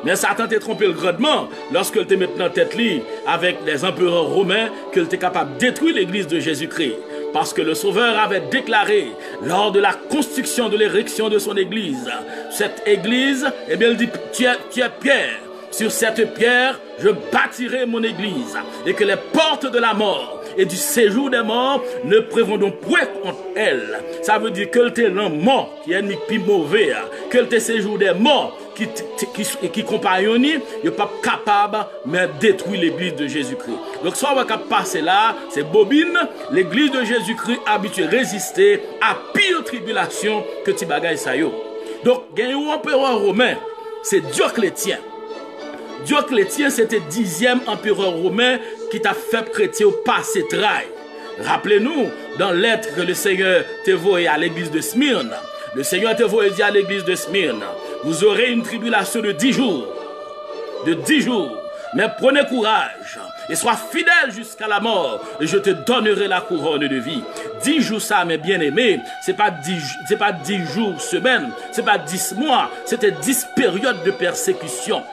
Mais Satan t'a trompé le grandement lorsque il te maintenant tête li avec les empereurs romains qu'il était capable de détruire l'église de Jésus-Christ. Parce que le Sauveur avait déclaré lors de la construction de l'érection de son église, cette église, eh bien il dit, tu es Pierre. Sur cette pierre, je bâtirai mon église et que les portes de la mort et du séjour des morts ne prévendront point contre elle. Ça veut dire que t'es l'homme mort qui est ennemi plus mauvais, que t'es séjour des morts qui compagnonnent, il n'est pas capable de détruire l'église de Jésus-Christ. Donc, soit on va passer là, c'est bobine, l'église de Jésus-Christ habituée à résister à pire tribulation que Tibagaï Sayo. Donc, il y a un empereur romain, c'est Dioclétien. Dioclétien, c'était 10e empereur romain qui t'a fait chrétien au passé trail. Rappelez-nous, dans l'être que le Seigneur te voyait à l'église de Smyrne, le Seigneur te voyait dire à l'église de Smyrne, vous aurez une tribulation de 10 jours. De 10 jours. Mais prenez courage et sois fidèle jusqu'à la mort et je te donnerai la couronne de vie. 10 jours ça, mes bien-aimés, c'est pas 10 jours semaine, c'est pas 10 mois, c'était 10 périodes de persécution.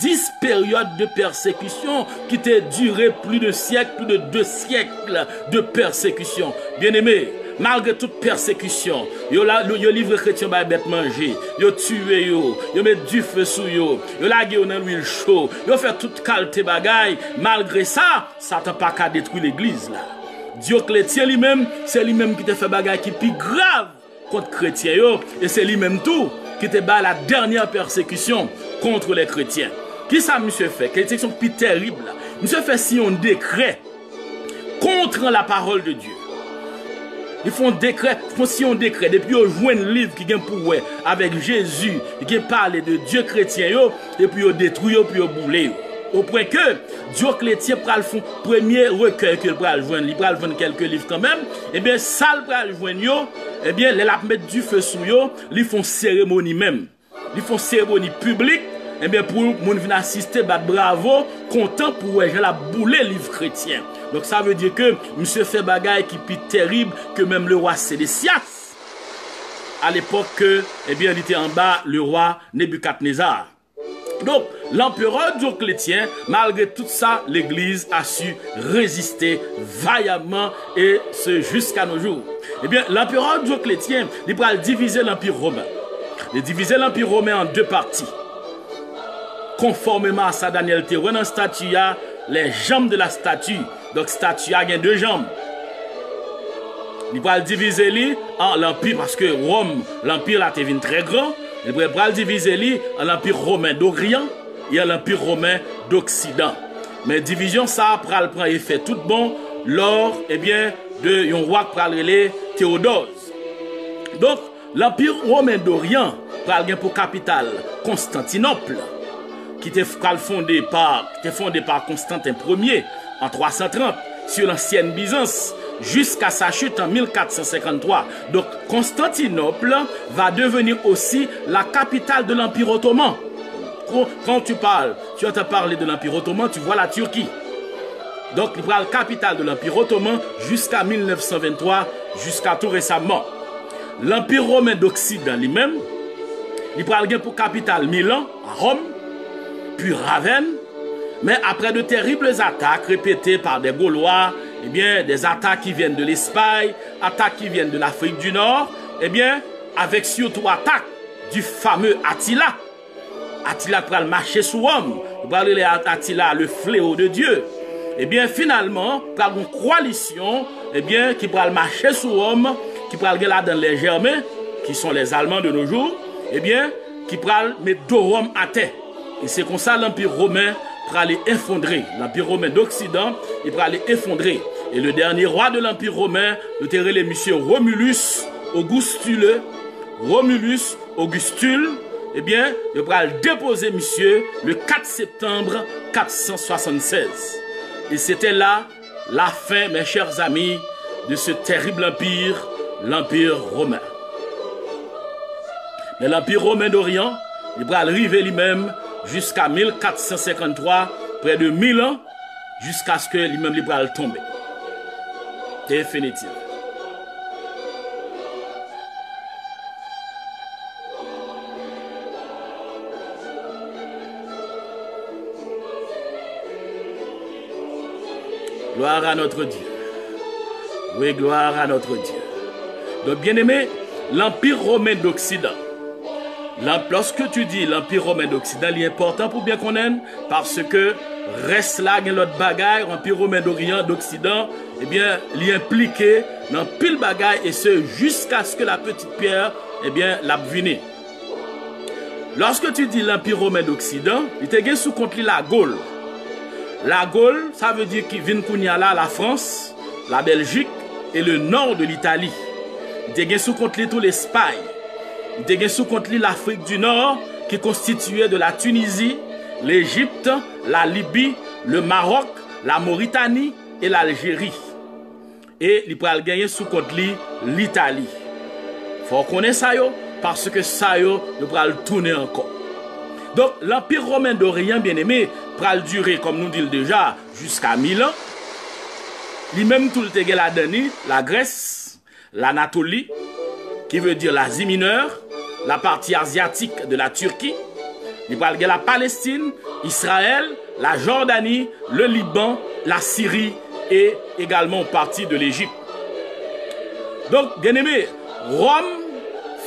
10 périodes de persécution qui t'ont duré plus de siècles, plus de 2 siècles de persécution. Bien-aimés, malgré toute persécution, yo livre chrétien ba bête manger, yo tué yo met du feu sous yo lage yo dans l'huile chaud, yo fait toute qualité bagaille, malgré ça, Satan pas qu'à détruire l'église là. Dioclétien lui-même, c'est lui-même qui te fait bagaille qui plus grave contre chrétiens yo et c'est lui-même tout qui te bat la dernière persécution contre les chrétiens. Qui ça monsieur fait? Quelle section plus terrible là. Monsieur fait si on décret contre la parole de Dieu. Ils font décret, si on décret, depuis ils jouent un livre qui vient pour avec Jésus, qui parle de Dieu chrétien, et puis ils détruisent, puis ils boulent. Au point que Dioclétien pral font premier recueil que pral joindre, il pral joindre quelques livres quand même, et bien ça le pral joindre, et bien les la mettre du feu sous yo, ils font cérémonie même. Ils font cérémonie publique, et bien pour moun venir assister, bat bravo, content pour j'ai la boulé livre chrétien. Donc ça veut dire que monsieur fait bagaille qui est terrible que même le roi Sédécias à l'époque eh bien il était en bas le roi Nebuchadnezzar. Donc l'empereur Dioclétien, malgré tout ça, l'église a su résister vaillamment et ce jusqu'à nos jours. Eh bien l'empereur Dioclétien, il va diviser l'empire romain. Il diviser l'empire romain en 2 parties. Conformément à ça, Daniel te dans la statue, les jambes de la statue. Donc, statue a 2 jambes. Il va diviser en l'empire, parce que Rome, l'empire là, est très grand. Il va diviser en l'empire romain d'Orient et en l'empire romain d'Occident. Mais division, ça prend effet tout bon lors, eh bien, de un roi qui parle Théodose. Donc, l'empire romain d'Orient prend pour capitale Constantinople, qui était fondé par Constantin Ier en 330 sur l'ancienne Byzance jusqu'à sa chute en 1453. Donc Constantinople va devenir aussi la capitale de l'Empire ottoman. Quand tu entends parler de l'Empire ottoman, tu vois la Turquie. Donc il va la capitale de l'Empire ottoman jusqu'à 1923, jusqu'à tout récemment. L'Empire romain d'Occident lui-même, il va pour capitale Milan, à Rome, puis Ravenne, mais après de terribles attaques répétées par des Gaulois, eh bien, des attaques qui viennent de l'Espagne, attaques qui viennent de l'Afrique du Nord, eh bien, avec surtout attaques du fameux Attila. Attila qui va marcher sous Rome, il va aller Attila, le fléau de Dieu. Eh bien, finalement, par une coalition, eh bien, qui va marcher sous Rome, qui va aller là dans les Germains, qui sont les Allemands de nos jours, eh bien, qui va mettre deux Rome à terre. Et c'est comme ça l'Empire romain pour aller effondrer. L'Empire romain d'Occident, il pour aller effondrer. Et le dernier roi de l'Empire romain, le terrain les monsieur Romulus Augustule, eh bien, il pour aller déposer monsieur le 4 septembre 476. Et c'était là la fin, mes chers amis, de ce terrible empire, l'Empire romain. Mais l'Empire romain d'Orient, il va arriver lui-même jusqu'à 1453, près de 1000 ans, jusqu'à ce que lui-même il va tomber. Définitivement. Gloire à notre Dieu. Oui, gloire à notre Dieu. Donc, bien aimé, l'Empire romain d'Occident. Lorsque tu dis l'Empire romain d'Occident, il est important pour bien connaître, parce que reste là, il y a l'autre bagaille, l'Empire romain d'Orient, d'Occident, eh bien, il est impliqué dans pile bagaille, et ce, jusqu'à ce que la petite pierre, eh bien, l'a venu. Lorsque tu dis l'Empire romain d'Occident, il te sous compte la Gaule. La Gaule, ça veut dire qu'il vient kounya là, la France, la Belgique et le nord de l'Italie. Il te sous compte tout l'Espagne. Il te sous compte l'Afrique du Nord, qui est constituée de la Tunisie, l'Égypte, la Libye, le Maroc, la Mauritanie et l'Algérie. Et il va gagner sous compte l'Italie. Faut connaître ça yo, parce que ça yo, il va le tourner encore. Donc l'Empire romain d'Orient, bien aimé, va le durer, comme nous dit déjà, jusqu'à 1000 ans. Lui-même tout le temps la Danie, la Grèce, l'Anatolie, qui veut dire l'Asie mineure, la partie asiatique de la Turquie. Il va la Palestine, Israël, la Jordanie, le Liban, la Syrie et également partie de l'Égypte. Donc, bien aimé, Rome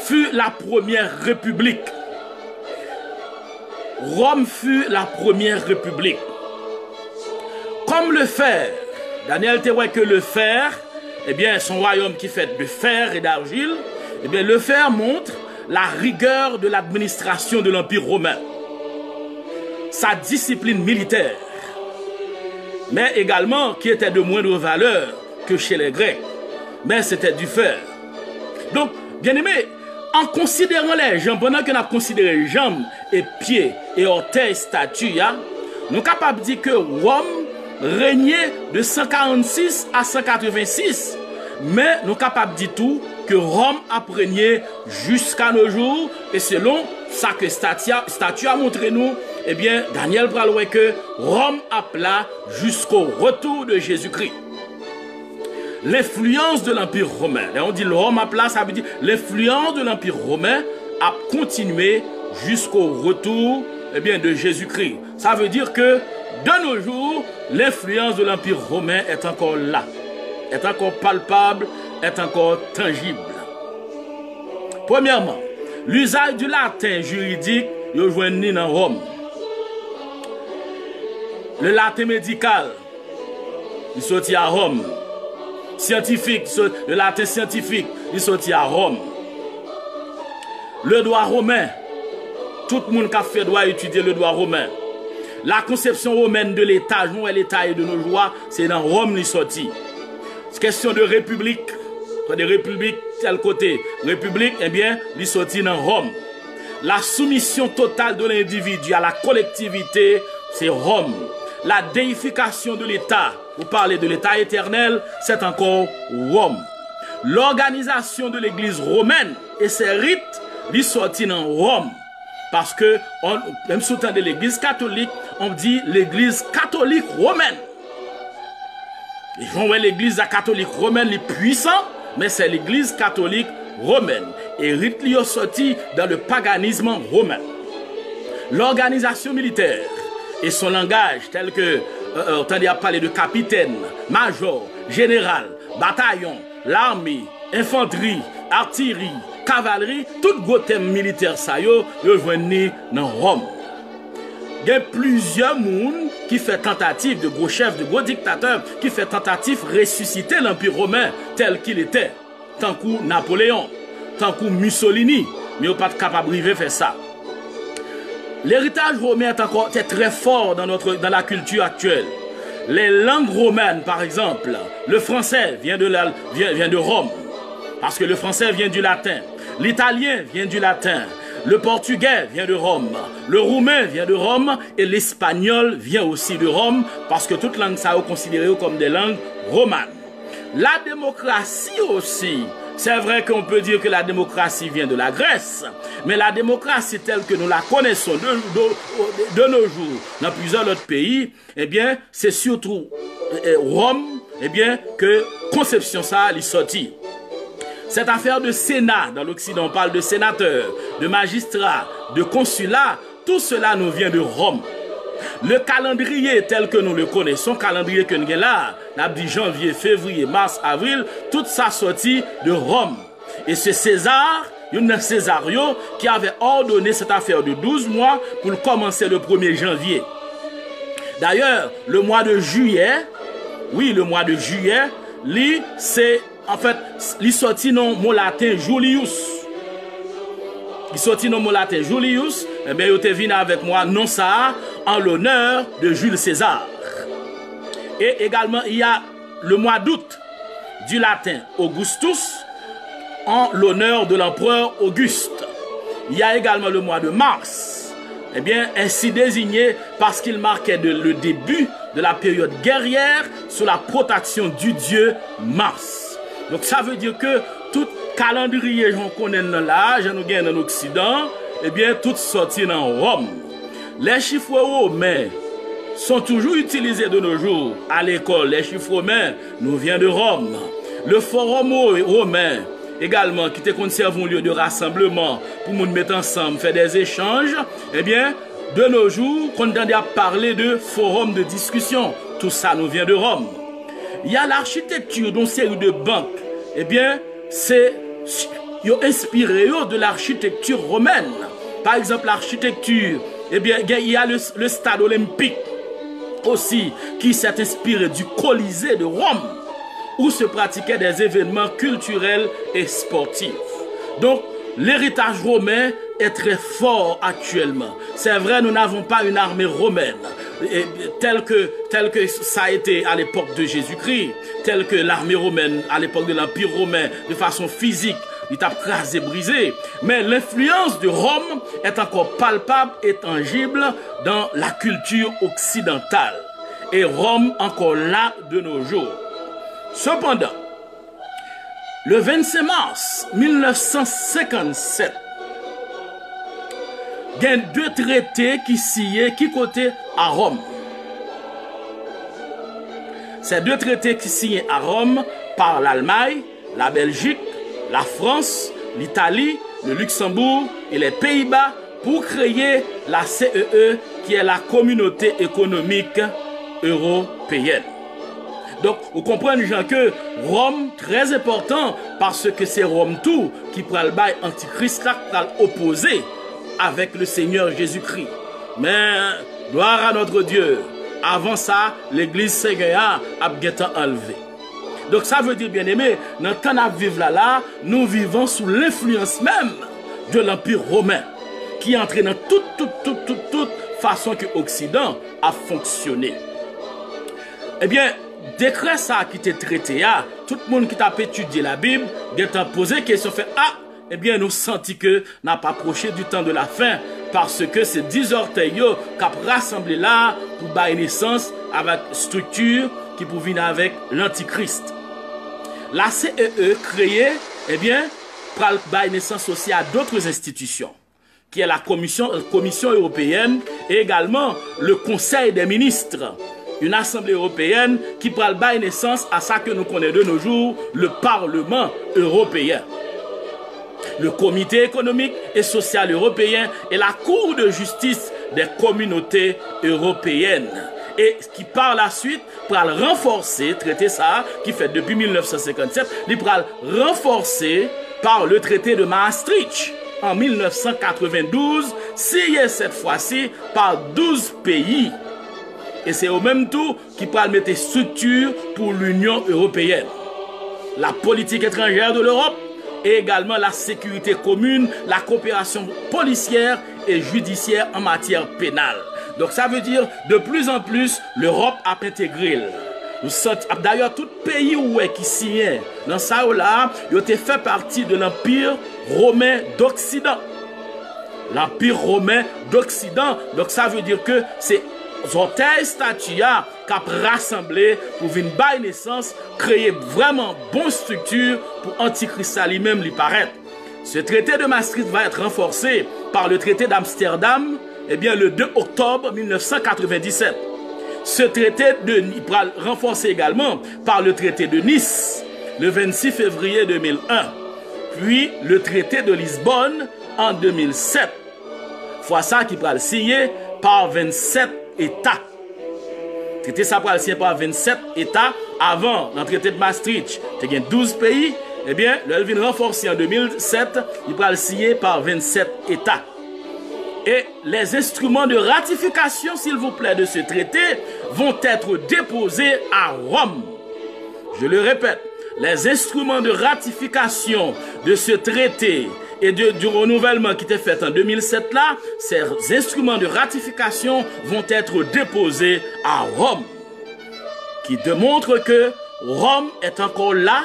fut la première république. Rome fut la première république. Comme le fer, Daniel te voit que le fer, eh bien, son royaume qui fait de fer et d'argile, eh bien, le fer montre la rigueur de l'administration de l'Empire romain, sa discipline militaire, mais également qui était de moindre valeur que chez les Grecs, mais c'était du fer. Donc, bien aimé, en considérant les jambes, pendant qu'on a considéré jambes et pieds et orteils, statues, nous sommes capables de dire que Rome régnait de 146 à 186, mais nous sommes capables de dire tout que Rome a régné jusqu'à nos jours, et selon ça que statue a montré nous, eh bien, Daniel parle que Rome a plat jusqu'au retour de Jésus-Christ. L'influence de l'Empire romain, et on dit Rome a plat, ça veut dire l'influence de l'Empire romain a continué jusqu'au retour, eh bien, de Jésus-Christ. Ça veut dire que de nos jours, l'influence de l'Empire romain est encore là, est encore palpable, est encore tangible. Premièrement, l'usage du latin juridique est joint dans Rome. Le latin médical, il sortit à Rome. Scientifique, le latin scientifique, il sortit à Rome. Le droit romain, tout le monde qui a fait droit étudier le droit romain. La conception romaine de l'État, nous et l'État et de nos joies, c'est dans Rome il sortit. C'est question de république, de république tel côté. République, eh bien, il sortit dans Rome. La soumission totale de l'individu à la collectivité, c'est Rome. La déification de l'État, vous parlez de l'État éternel, c'est encore Rome. L'organisation de l'Église romaine et ses rites, ils sortent dans Rome. Parce que, même sous le temps de l'Église catholique, on dit l'Église catholique romaine. L'Église catholique romaine est puissante, mais c'est l'Église catholique romaine. Et rite li sorti dans le paganisme romain. L'organisation militaire et son langage, tel que, on a parlé de capitaine, major, général, bataillon, l'armée, infanterie, artillerie, cavalerie, tout gros thème militaire ça yo venu dans Rome. Il y a plusieurs monde qui fait tentative de gros chefs, de gros dictateurs, qui fait tentative de ressusciter l'Empire romain tel qu'il était. Tant que Napoléon, tant que Mussolini, mais on n'est pas capable de faire ça. L'héritage romain est très fort dans la culture actuelle. Les langues romaines, par exemple, le français vient de Rome, parce que le français vient du latin. L'italien vient du latin. Le portugais vient de Rome. Le roumain vient de Rome. Et l'espagnol vient aussi de Rome, parce que toute langue ça est considérée comme des langues romanes. La démocratie aussi. C'est vrai qu'on peut dire que la démocratie vient de la Grèce, mais la démocratie telle que nous la connaissons de nos jours dans plusieurs autres pays, eh bien, c'est surtout Rome, eh bien, que conception ça est sortie. Cette affaire de Sénat, dans l'Occident, on parle de sénateurs, de magistrats, de consulats, tout cela nous vient de Rome. Le calendrier tel que nous le connaissons, calendrier que nous avons là, dit janvier, février, mars, avril, tout ça sorti de Rome. Et c'est César, Césario, qui avait ordonné cette affaire de 12 mois pour commencer le 1er janvier. D'ailleurs, le mois de juillet, oui, le mois de juillet, c'est, en fait, il sorti dans le mot latin Julius. Il sorti dans le mot latin Julius, eh bien, il venu avec moi, non ça, en l'honneur de Jules César. Et également, il y a le mois d'août du latin Augustus, en l'honneur de l'empereur Auguste. Il y a également le mois de mars, eh bien, ainsi désigné parce qu'il marquait le début de la période guerrière sous la protection du dieu Mars. Donc ça veut dire que tout calendrier qu'on connaît là, nous gagne en Occident, eh bien, tout sorti dans Rome. Les chiffres romains sont toujours utilisés de nos jours. À l'école, les chiffres romains nous viennent de Rome. Le forum romain, également, qui te conserve un lieu de rassemblement pour nous mettre ensemble, faire des échanges, eh bien, de nos jours, on tendait à parler de forum de discussion. Tout ça nous vient de Rome. Il y a l'architecture d'une série de banques. Eh bien, c'est inspiré de l'architecture romaine. Par exemple, l'architecture, eh bien, il y a le stade olympique aussi qui s'est inspiré du Colisée de Rome, où se pratiquaient des événements culturels et sportifs. Donc, l'héritage romain est très fort actuellement. C'est vrai, nous n'avons pas une armée romaine telle que ça a été à l'époque de Jésus-Christ, telle que l'armée romaine à l'époque de l'Empire romain, de façon physique, il t'a crasé, brisé. Mais l'influence de Rome est encore palpable et tangible dans la culture occidentale. Et Rome encore là de nos jours. Cependant, le 25 mars 1957, il y a deux traités qui signaient qui côté à Rome. Ces deux traités qui signés à Rome par l'Allemagne, la Belgique, la France, l'Italie, le Luxembourg et les Pays-Bas pour créer la CEE qui est la Communauté économique européenne. Donc, vous comprenez, Jean, que Rome, très important, parce que c'est Rome tout qui prend le bail antichrist là, qui va l'opposer avec le Seigneur Jésus-Christ. Mais, gloire à notre Dieu, avant ça, l'église Seigneur a bien enlevé. Donc, ça veut dire, bien aimé, dans le temps de vivre là, nous vivons sous l'influence même de l'Empire romain, qui est entré dans toute façon que l'Occident a fonctionné. Eh bien, décret ça qui était traité, tout le monde qui t'a étudié la Bible, a posé la question, fait, eh bien, nous senti que n'a pas approché du temps de la fin, parce que c'est 10 orteils qui ont rassemblé là pour bailler naissance avec structure qui pour venir avec l'Antichrist. La CEE créée, eh bien, pour bailler naissance aussi à d'autres institutions, qui est la Commission européenne et également le Conseil des ministres. Une assemblée européenne qui prend naissance à ça que nous connaissons de nos jours, le Parlement européen. Le Comité économique et social européen et la Cour de justice des communautés européennes. Et qui par la suite prend renforcer, traité ça, qui fait depuis 1957, il prend renforcer par le traité de Maastricht en 1992, signé cette fois-ci par 12 pays. Et c'est au même tour qui peut mettre structure pour l'Union européenne. La politique étrangère de l'Europe et également la sécurité commune, la coopération policière et judiciaire en matière pénale. Donc ça veut dire de plus en plus l'Europe a intégré. D'ailleurs, tout pays qui signait dans ça là, il a fait partie de l'Empire romain d'Occident. L'Empire romain d'Occident. Donc ça veut dire que c'est orteils statues qui a rassemblé pour venir bailler naissance, créer vraiment bonne structure pour Antichrist lui-même lui paraître. Ce traité de Maastricht va être renforcé par le traité d'Amsterdam, eh bien le 2 octobre 1997. Ce traité il va renforcé également par le traité de Nice, le 26 février 2001, puis le traité de Lisbonne en 2007. Fois ça qui va le signer par 27 États. Le traité ça va le signer par 27 États. Avant, dans le traité de Maastricht, il y a 12 pays. Eh bien, le vient renforcé en 2007, il va le signer par 27 États. Et les instruments de ratification, s'il vous plaît, de ce traité vont être déposés à Rome. Je le répète, les instruments de ratification de ce traité et du renouvellement qui était fait en 2007 là, ces instruments de ratification vont être déposés à Rome. Qui démontre que Rome est encore là,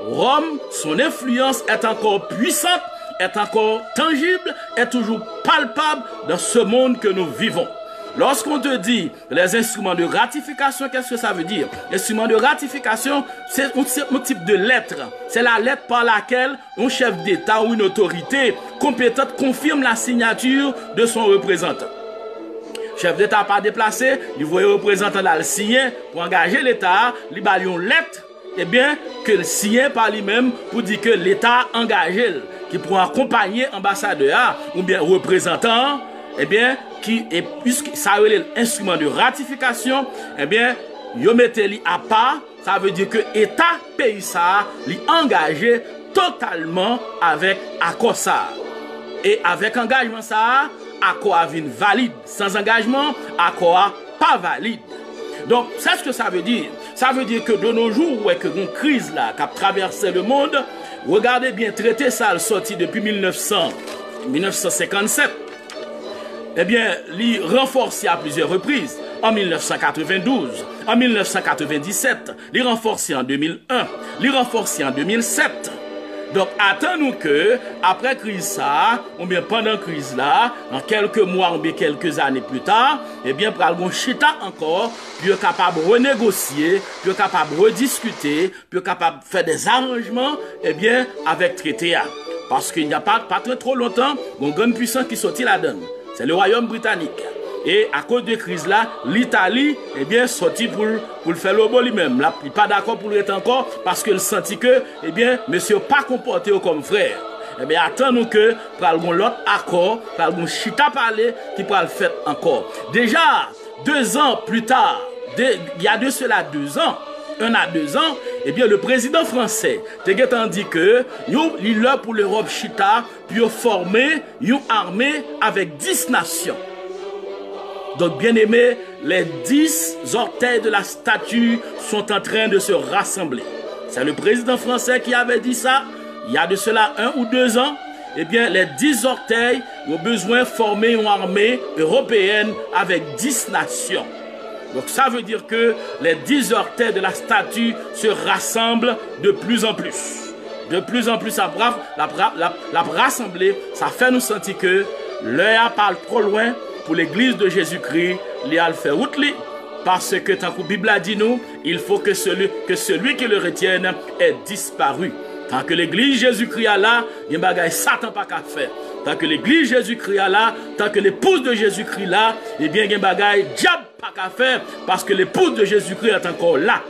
Rome, son influence est encore puissante est encore tangible, est toujours palpable dans ce monde que nous vivons. Lorsqu'on te dit les instruments de ratification, qu'est-ce que ça veut dire? Instrument de ratification, c'est un type de lettre. C'est la lettre par laquelle un chef d'État ou une autorité compétente confirme la signature de son représentant. Chef d'État pas déplacé, il voit le représentant là le signer pour engager l'État, il a une lettre, eh bien, que le signer par lui-même pour dire que l'État engagé, qui pour accompagner ambassadeur ou bien représentant, eh bien, qui est, puisque ça est l'instrument de ratification, eh bien, yo mettez-li à part, ça veut dire que l'État pays ça, li engagé totalement avec accord ça. Et avec engagement ça, accord avin valide. Sans engagement, accord pas valide. Donc, c'est ce que ça veut dire. Ça veut dire que de nos jours, où est que une crise là, qui a traversé le monde, regardez bien, traité ça, le sorti depuis 1957. Eh bien, il renforcé à plusieurs reprises. En 1992, en 1997, il renforcé en 2001, il renforcé en 2007. Donc, attendons que, après crise ça, ou bien pendant crise là, dans quelques mois ou bien quelques années plus tard, eh bien, pour aller chita encore, puis capable de renégocier, puis capable de rediscuter, puis capable de faire des arrangements, eh bien, avec traité. Parce qu'il n'y a pas très trop longtemps, une grande puissance qui sortit là-dedans. C'est le royaume britannique. Et à cause de crise là, l'Italie, eh bien, sorti pour le faire le bon lui-même. Là, il n'est pas d'accord pour l'être encore parce qu'il senti que, eh bien, monsieur pas comporté comme frère. Eh bien, attendons que, pour l'autre accord, pour le chita parler, qui pourra le faire encore. Déjà, 2 ans plus tard, il y a de cela 2 ans, 1 à 2 ans, eh bien, le président français, a dit que, il est là pour l'Europe chita, puis former une armée avec 10 nations. Donc, bien aimé, les 10 orteils de la statue sont en train de se rassembler. C'est le président français qui avait dit ça, il y a de cela 1 ou 2 ans. Eh bien, les 10 orteils ont besoin de former une armée européenne avec 10 nations. Donc, ça veut dire que les 10 orteils de la statue se rassemblent de plus en plus. De plus en plus, la rassembler, ça fait nous sentir que l'heure parle trop loin pour l'église de Jésus-Christ, il a fait route, parce que tant que la Bible a dit nous, il faut que celui qui le retienne ait disparu. Tant que l'église Jésus-Christ est là, il y a un bagage Satan pas qu'à faire. Tant que l'église Jésus-Christ est là, tant que l'épouse de Jésus-Christ est là, eh bien il y a un bagage diable pas qu'à faire, parce que l'épouse de Jésus-Christ est encore là.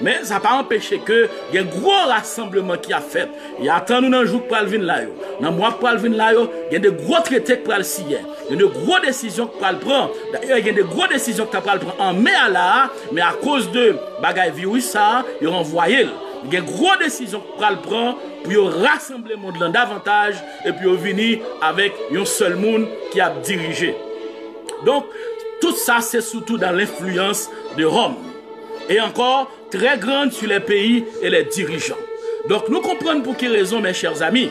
Mais ça n'a pas empêché que il y a un gros rassemblement qui a fait. Il y a tant nous dans le jour pour le là. Dans le mois pour le là, il y a des gros traités pour le signer. Il y a de grosses décisions pour le prendre. D'ailleurs, il y a des grosses décisions que tu prendre en mai à là, mais à cause de bagaille virus ça, ils ont envoyé. Il y a des grosses décisions pour le prendre pour rassembler le monde davantage et puis venir avec un seul monde qui a dirigé. Donc, tout ça, c'est surtout dans l'influence de Rome. Et encore, très grande sur les pays et les dirigeants. Donc, nous comprenons pour quelle raison, mes chers amis.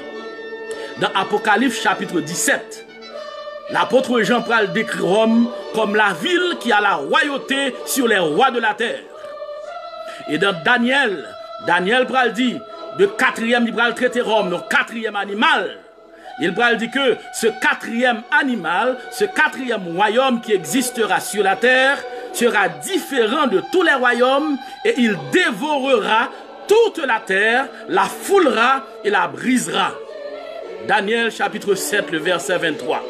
Dans Apocalypse chapitre 17, l'apôtre Jean pral décrit Rome comme la ville qui a la royauté sur les rois de la terre. Et dans Daniel pral dit, de 4e, il pral traiter Rome, le 4e animal. Il pral dit que ce 4e animal, ce 4e royaume qui existera sur la terre, sera différent de tous les royaumes et il dévorera toute la terre, la foulera et la brisera. Daniel chapitre 7, le verset 23.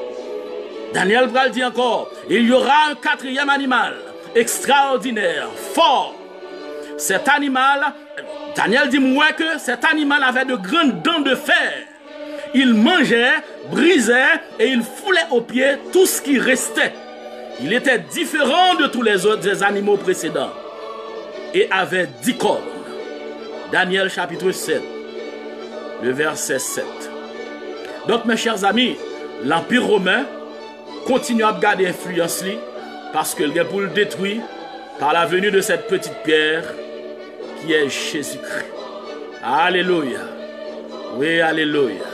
Daniel pral dit encore, il y aura un 4e animal extraordinaire, fort. Cet animal, Daniel dit moi que cet animal avait de grandes dents de fer. Il mangeait, brisait et il foulait aux pieds tout ce qui restait. Il était différent de tous les autres animaux précédents et avait 10 cornes. Daniel chapitre 7, le verset 7. Donc mes chers amis, l'Empire romain continue à garder influence parce que le pour le détruire par la venue de cette petite pierre qui est Jésus-Christ. Alléluia. Oui, alléluia.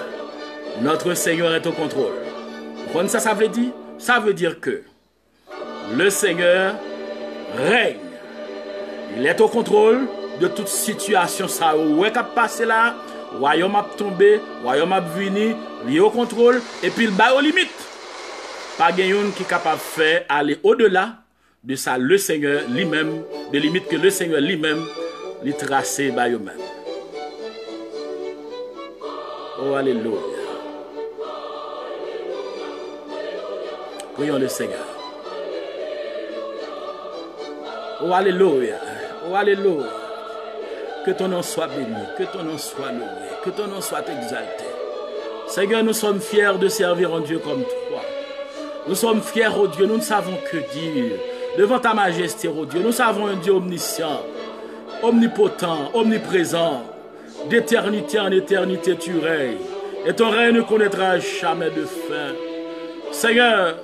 Notre Seigneur est au contrôle. Vous comprenez ça, ça veut dire? Ça veut dire que le Seigneur règne. Il est au contrôle de toute situation. Ça, où est-ce qu'il passe là? royaume a tombé, royaume a venu, lié au contrôle, et puis le bas aux limites. Pas quelqu'un qui est capable de faire aller au-delà de ça, le Seigneur lui-même, des limites que le Seigneur lui-même lui tracé par lui-même. Oh, alléluia. Prions le Seigneur. Oh, alléluia. Oh, alléluia. Que ton nom soit béni, que ton nom soit loué, que ton nom soit exalté. Seigneur, nous sommes fiers de servir un Dieu comme toi. Nous sommes fiers, oh Dieu, nous ne savons que dire. Devant ta majesté, oh Dieu, nous savons un Dieu omniscient, omnipotent, omniprésent. D'éternité en éternité, tu règnes. Et ton règne ne connaîtra jamais de fin. Seigneur,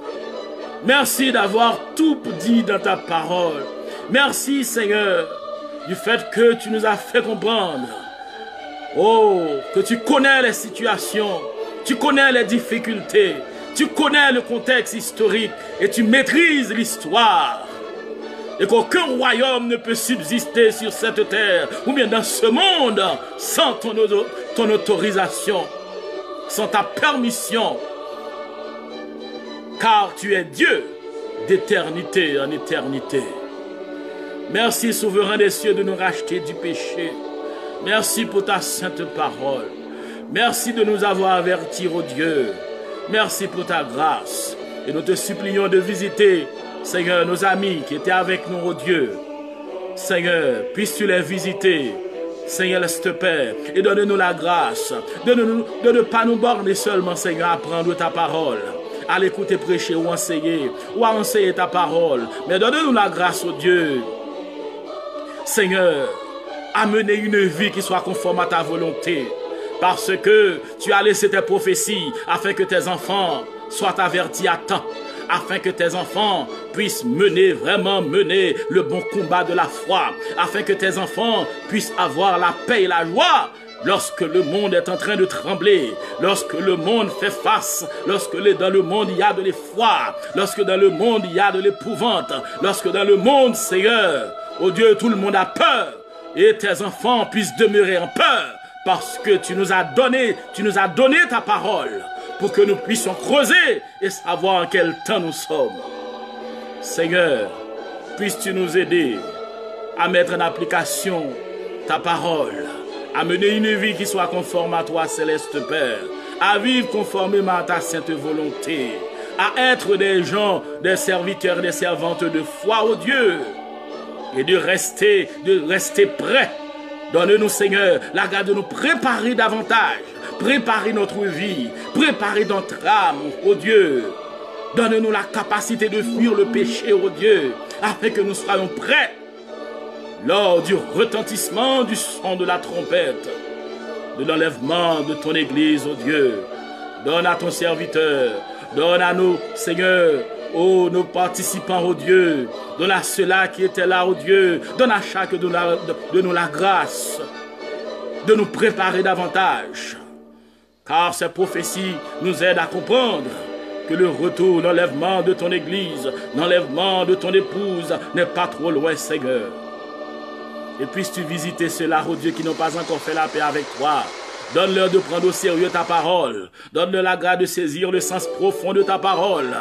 merci d'avoir tout dit dans ta parole. Merci, Seigneur, du fait que tu nous as fait comprendre. Oh, que tu connais les situations, tu connais les difficultés, tu connais le contexte historique et tu maîtrises l'histoire. Et qu'aucun royaume ne peut subsister sur cette terre ou bien dans ce monde sans ton autorisation, sans ta permission. Car tu es Dieu d'éternité en éternité. Merci, souverain des cieux, de nous racheter du péché. Merci pour ta sainte parole. Merci de nous avoir avertis, oh Dieu. Merci pour ta grâce. Et nous te supplions de visiter, Seigneur, nos amis qui étaient avec nous, oh Dieu. Seigneur, puisses-tu les visiter. Seigneur, laisse te Père, et donne-nous la grâce de ne pas nous borner seulement, Seigneur, à prendre ta parole, à l'écouter prêcher ou enseigner, ou à enseigner ta parole. Mais donne-nous la grâce, oh Dieu. Seigneur, à mener une vie qui soit conforme à ta volonté. Parce que tu as laissé tes prophéties afin que tes enfants soient avertis à temps. Afin que tes enfants puissent vraiment mener le bon combat de la foi. Afin que tes enfants puissent avoir la paix et la joie lorsque le monde est en train de trembler. Lorsque le monde fait face. Lorsque dans le monde il y a de l'effroi. Lorsque dans le monde il y a de l'épouvante. Lorsque dans le monde, Seigneur, oh Dieu, tout le monde a peur. Et tes enfants puissent demeurer en peur. Parce que tu nous as donné ta parole. Pour que nous puissions creuser et savoir en quel temps nous sommes. Seigneur, puisses-tu nous aider à mettre en application ta parole, à mener une vie qui soit conforme à toi, céleste Père, à vivre conformément à ta sainte volonté, à être des gens, des serviteurs, des servantes de foi, ô Dieu, et de rester prêts. Donne-nous, Seigneur, la grâce de nous préparer davantage. Préparer notre vie, préparer notre âme, oh Dieu. Donne-nous la capacité de fuir le péché, oh Dieu, afin que nous soyons prêts lors du retentissement du son de la trompette, de l'enlèvement de ton Église, oh Dieu. Donne à ton serviteur, donne à nous, Seigneur, oh, nos participants, oh Dieu, donne à ceux-là qui étaient là, oh Dieu, donne à chacun de nous la grâce de nous préparer davantage. Car ces prophéties nous aident à comprendre que le retour, l'enlèvement de ton Église, l'enlèvement de ton épouse n'est pas trop loin, Seigneur. Et puisses-tu visiter ceux-là, oh Dieu, qui n'ont pas encore fait la paix avec toi. Donne-leur de prendre au sérieux ta parole. Donne-leur la grâce de saisir le sens profond de ta parole.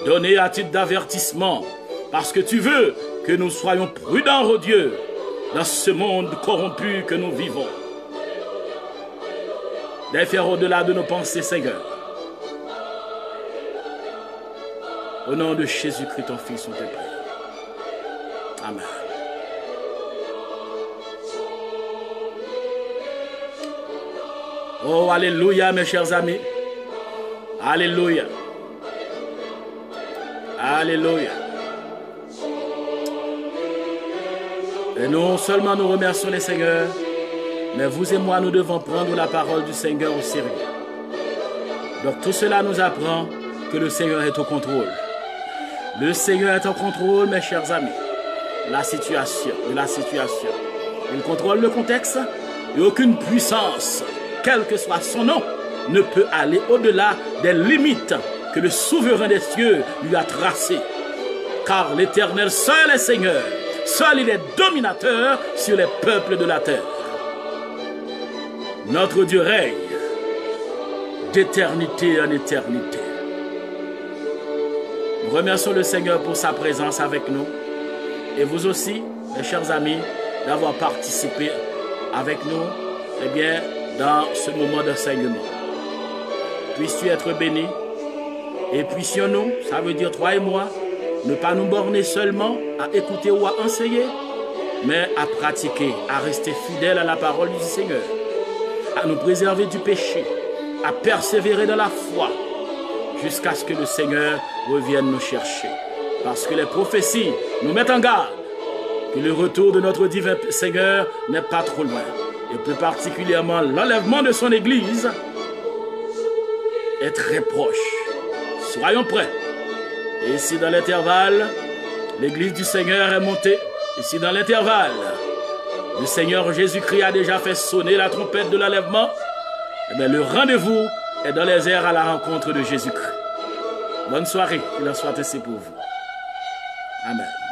Donnez à titre d'avertissement, parce que tu veux que nous soyons prudents, oh Dieu, dans ce monde corrompu que nous vivons. De faire au-delà de nos pensées, Seigneur. Au nom de Jésus-Christ, ton Fils, on te prie. Amen. Oh, alléluia, mes chers amis. Alléluia. Alléluia. Et non seulement nous remercions les Seigneurs, mais vous et moi, nous devons prendre la parole du Seigneur au sérieux. Donc tout cela nous apprend que le Seigneur est au contrôle. Le Seigneur est au contrôle, mes chers amis. De la situation. Il contrôle le contexte et aucune puissance, quel que soit son nom, ne peut aller au-delà des limites que le souverain des cieux lui a tracées. Car l'Éternel seul est Seigneur. Seul il est dominateur sur les peuples de la terre. Notre Dieu règne d'éternité en éternité. Nous remercions le Seigneur pour sa présence avec nous. Et vous aussi, mes chers amis, d'avoir participé avec nous dans ce moment d'enseignement. Puisses-tu être béni. Et puissions-nous, ça veut dire toi et moi, ne pas nous borner seulement à écouter ou à enseigner, mais à pratiquer, à rester fidèles à la parole du Seigneur, à nous préserver du péché, à persévérer dans la foi, jusqu'à ce que le Seigneur revienne nous chercher. Parce que les prophéties nous mettent en garde que le retour de notre divin Seigneur n'est pas trop loin. Et plus particulièrement l'enlèvement de son Église est très proche. Soyons prêts. Et ici dans l'intervalle, l'Église du Seigneur est montée. Ici dans l'intervalle, le Seigneur Jésus-Christ a déjà fait sonner la trompette de l'enlèvement. Le rendez-vous est dans les airs à la rencontre de Jésus-Christ. Bonne soirée, qu'il en soit ainsi pour vous. Amen.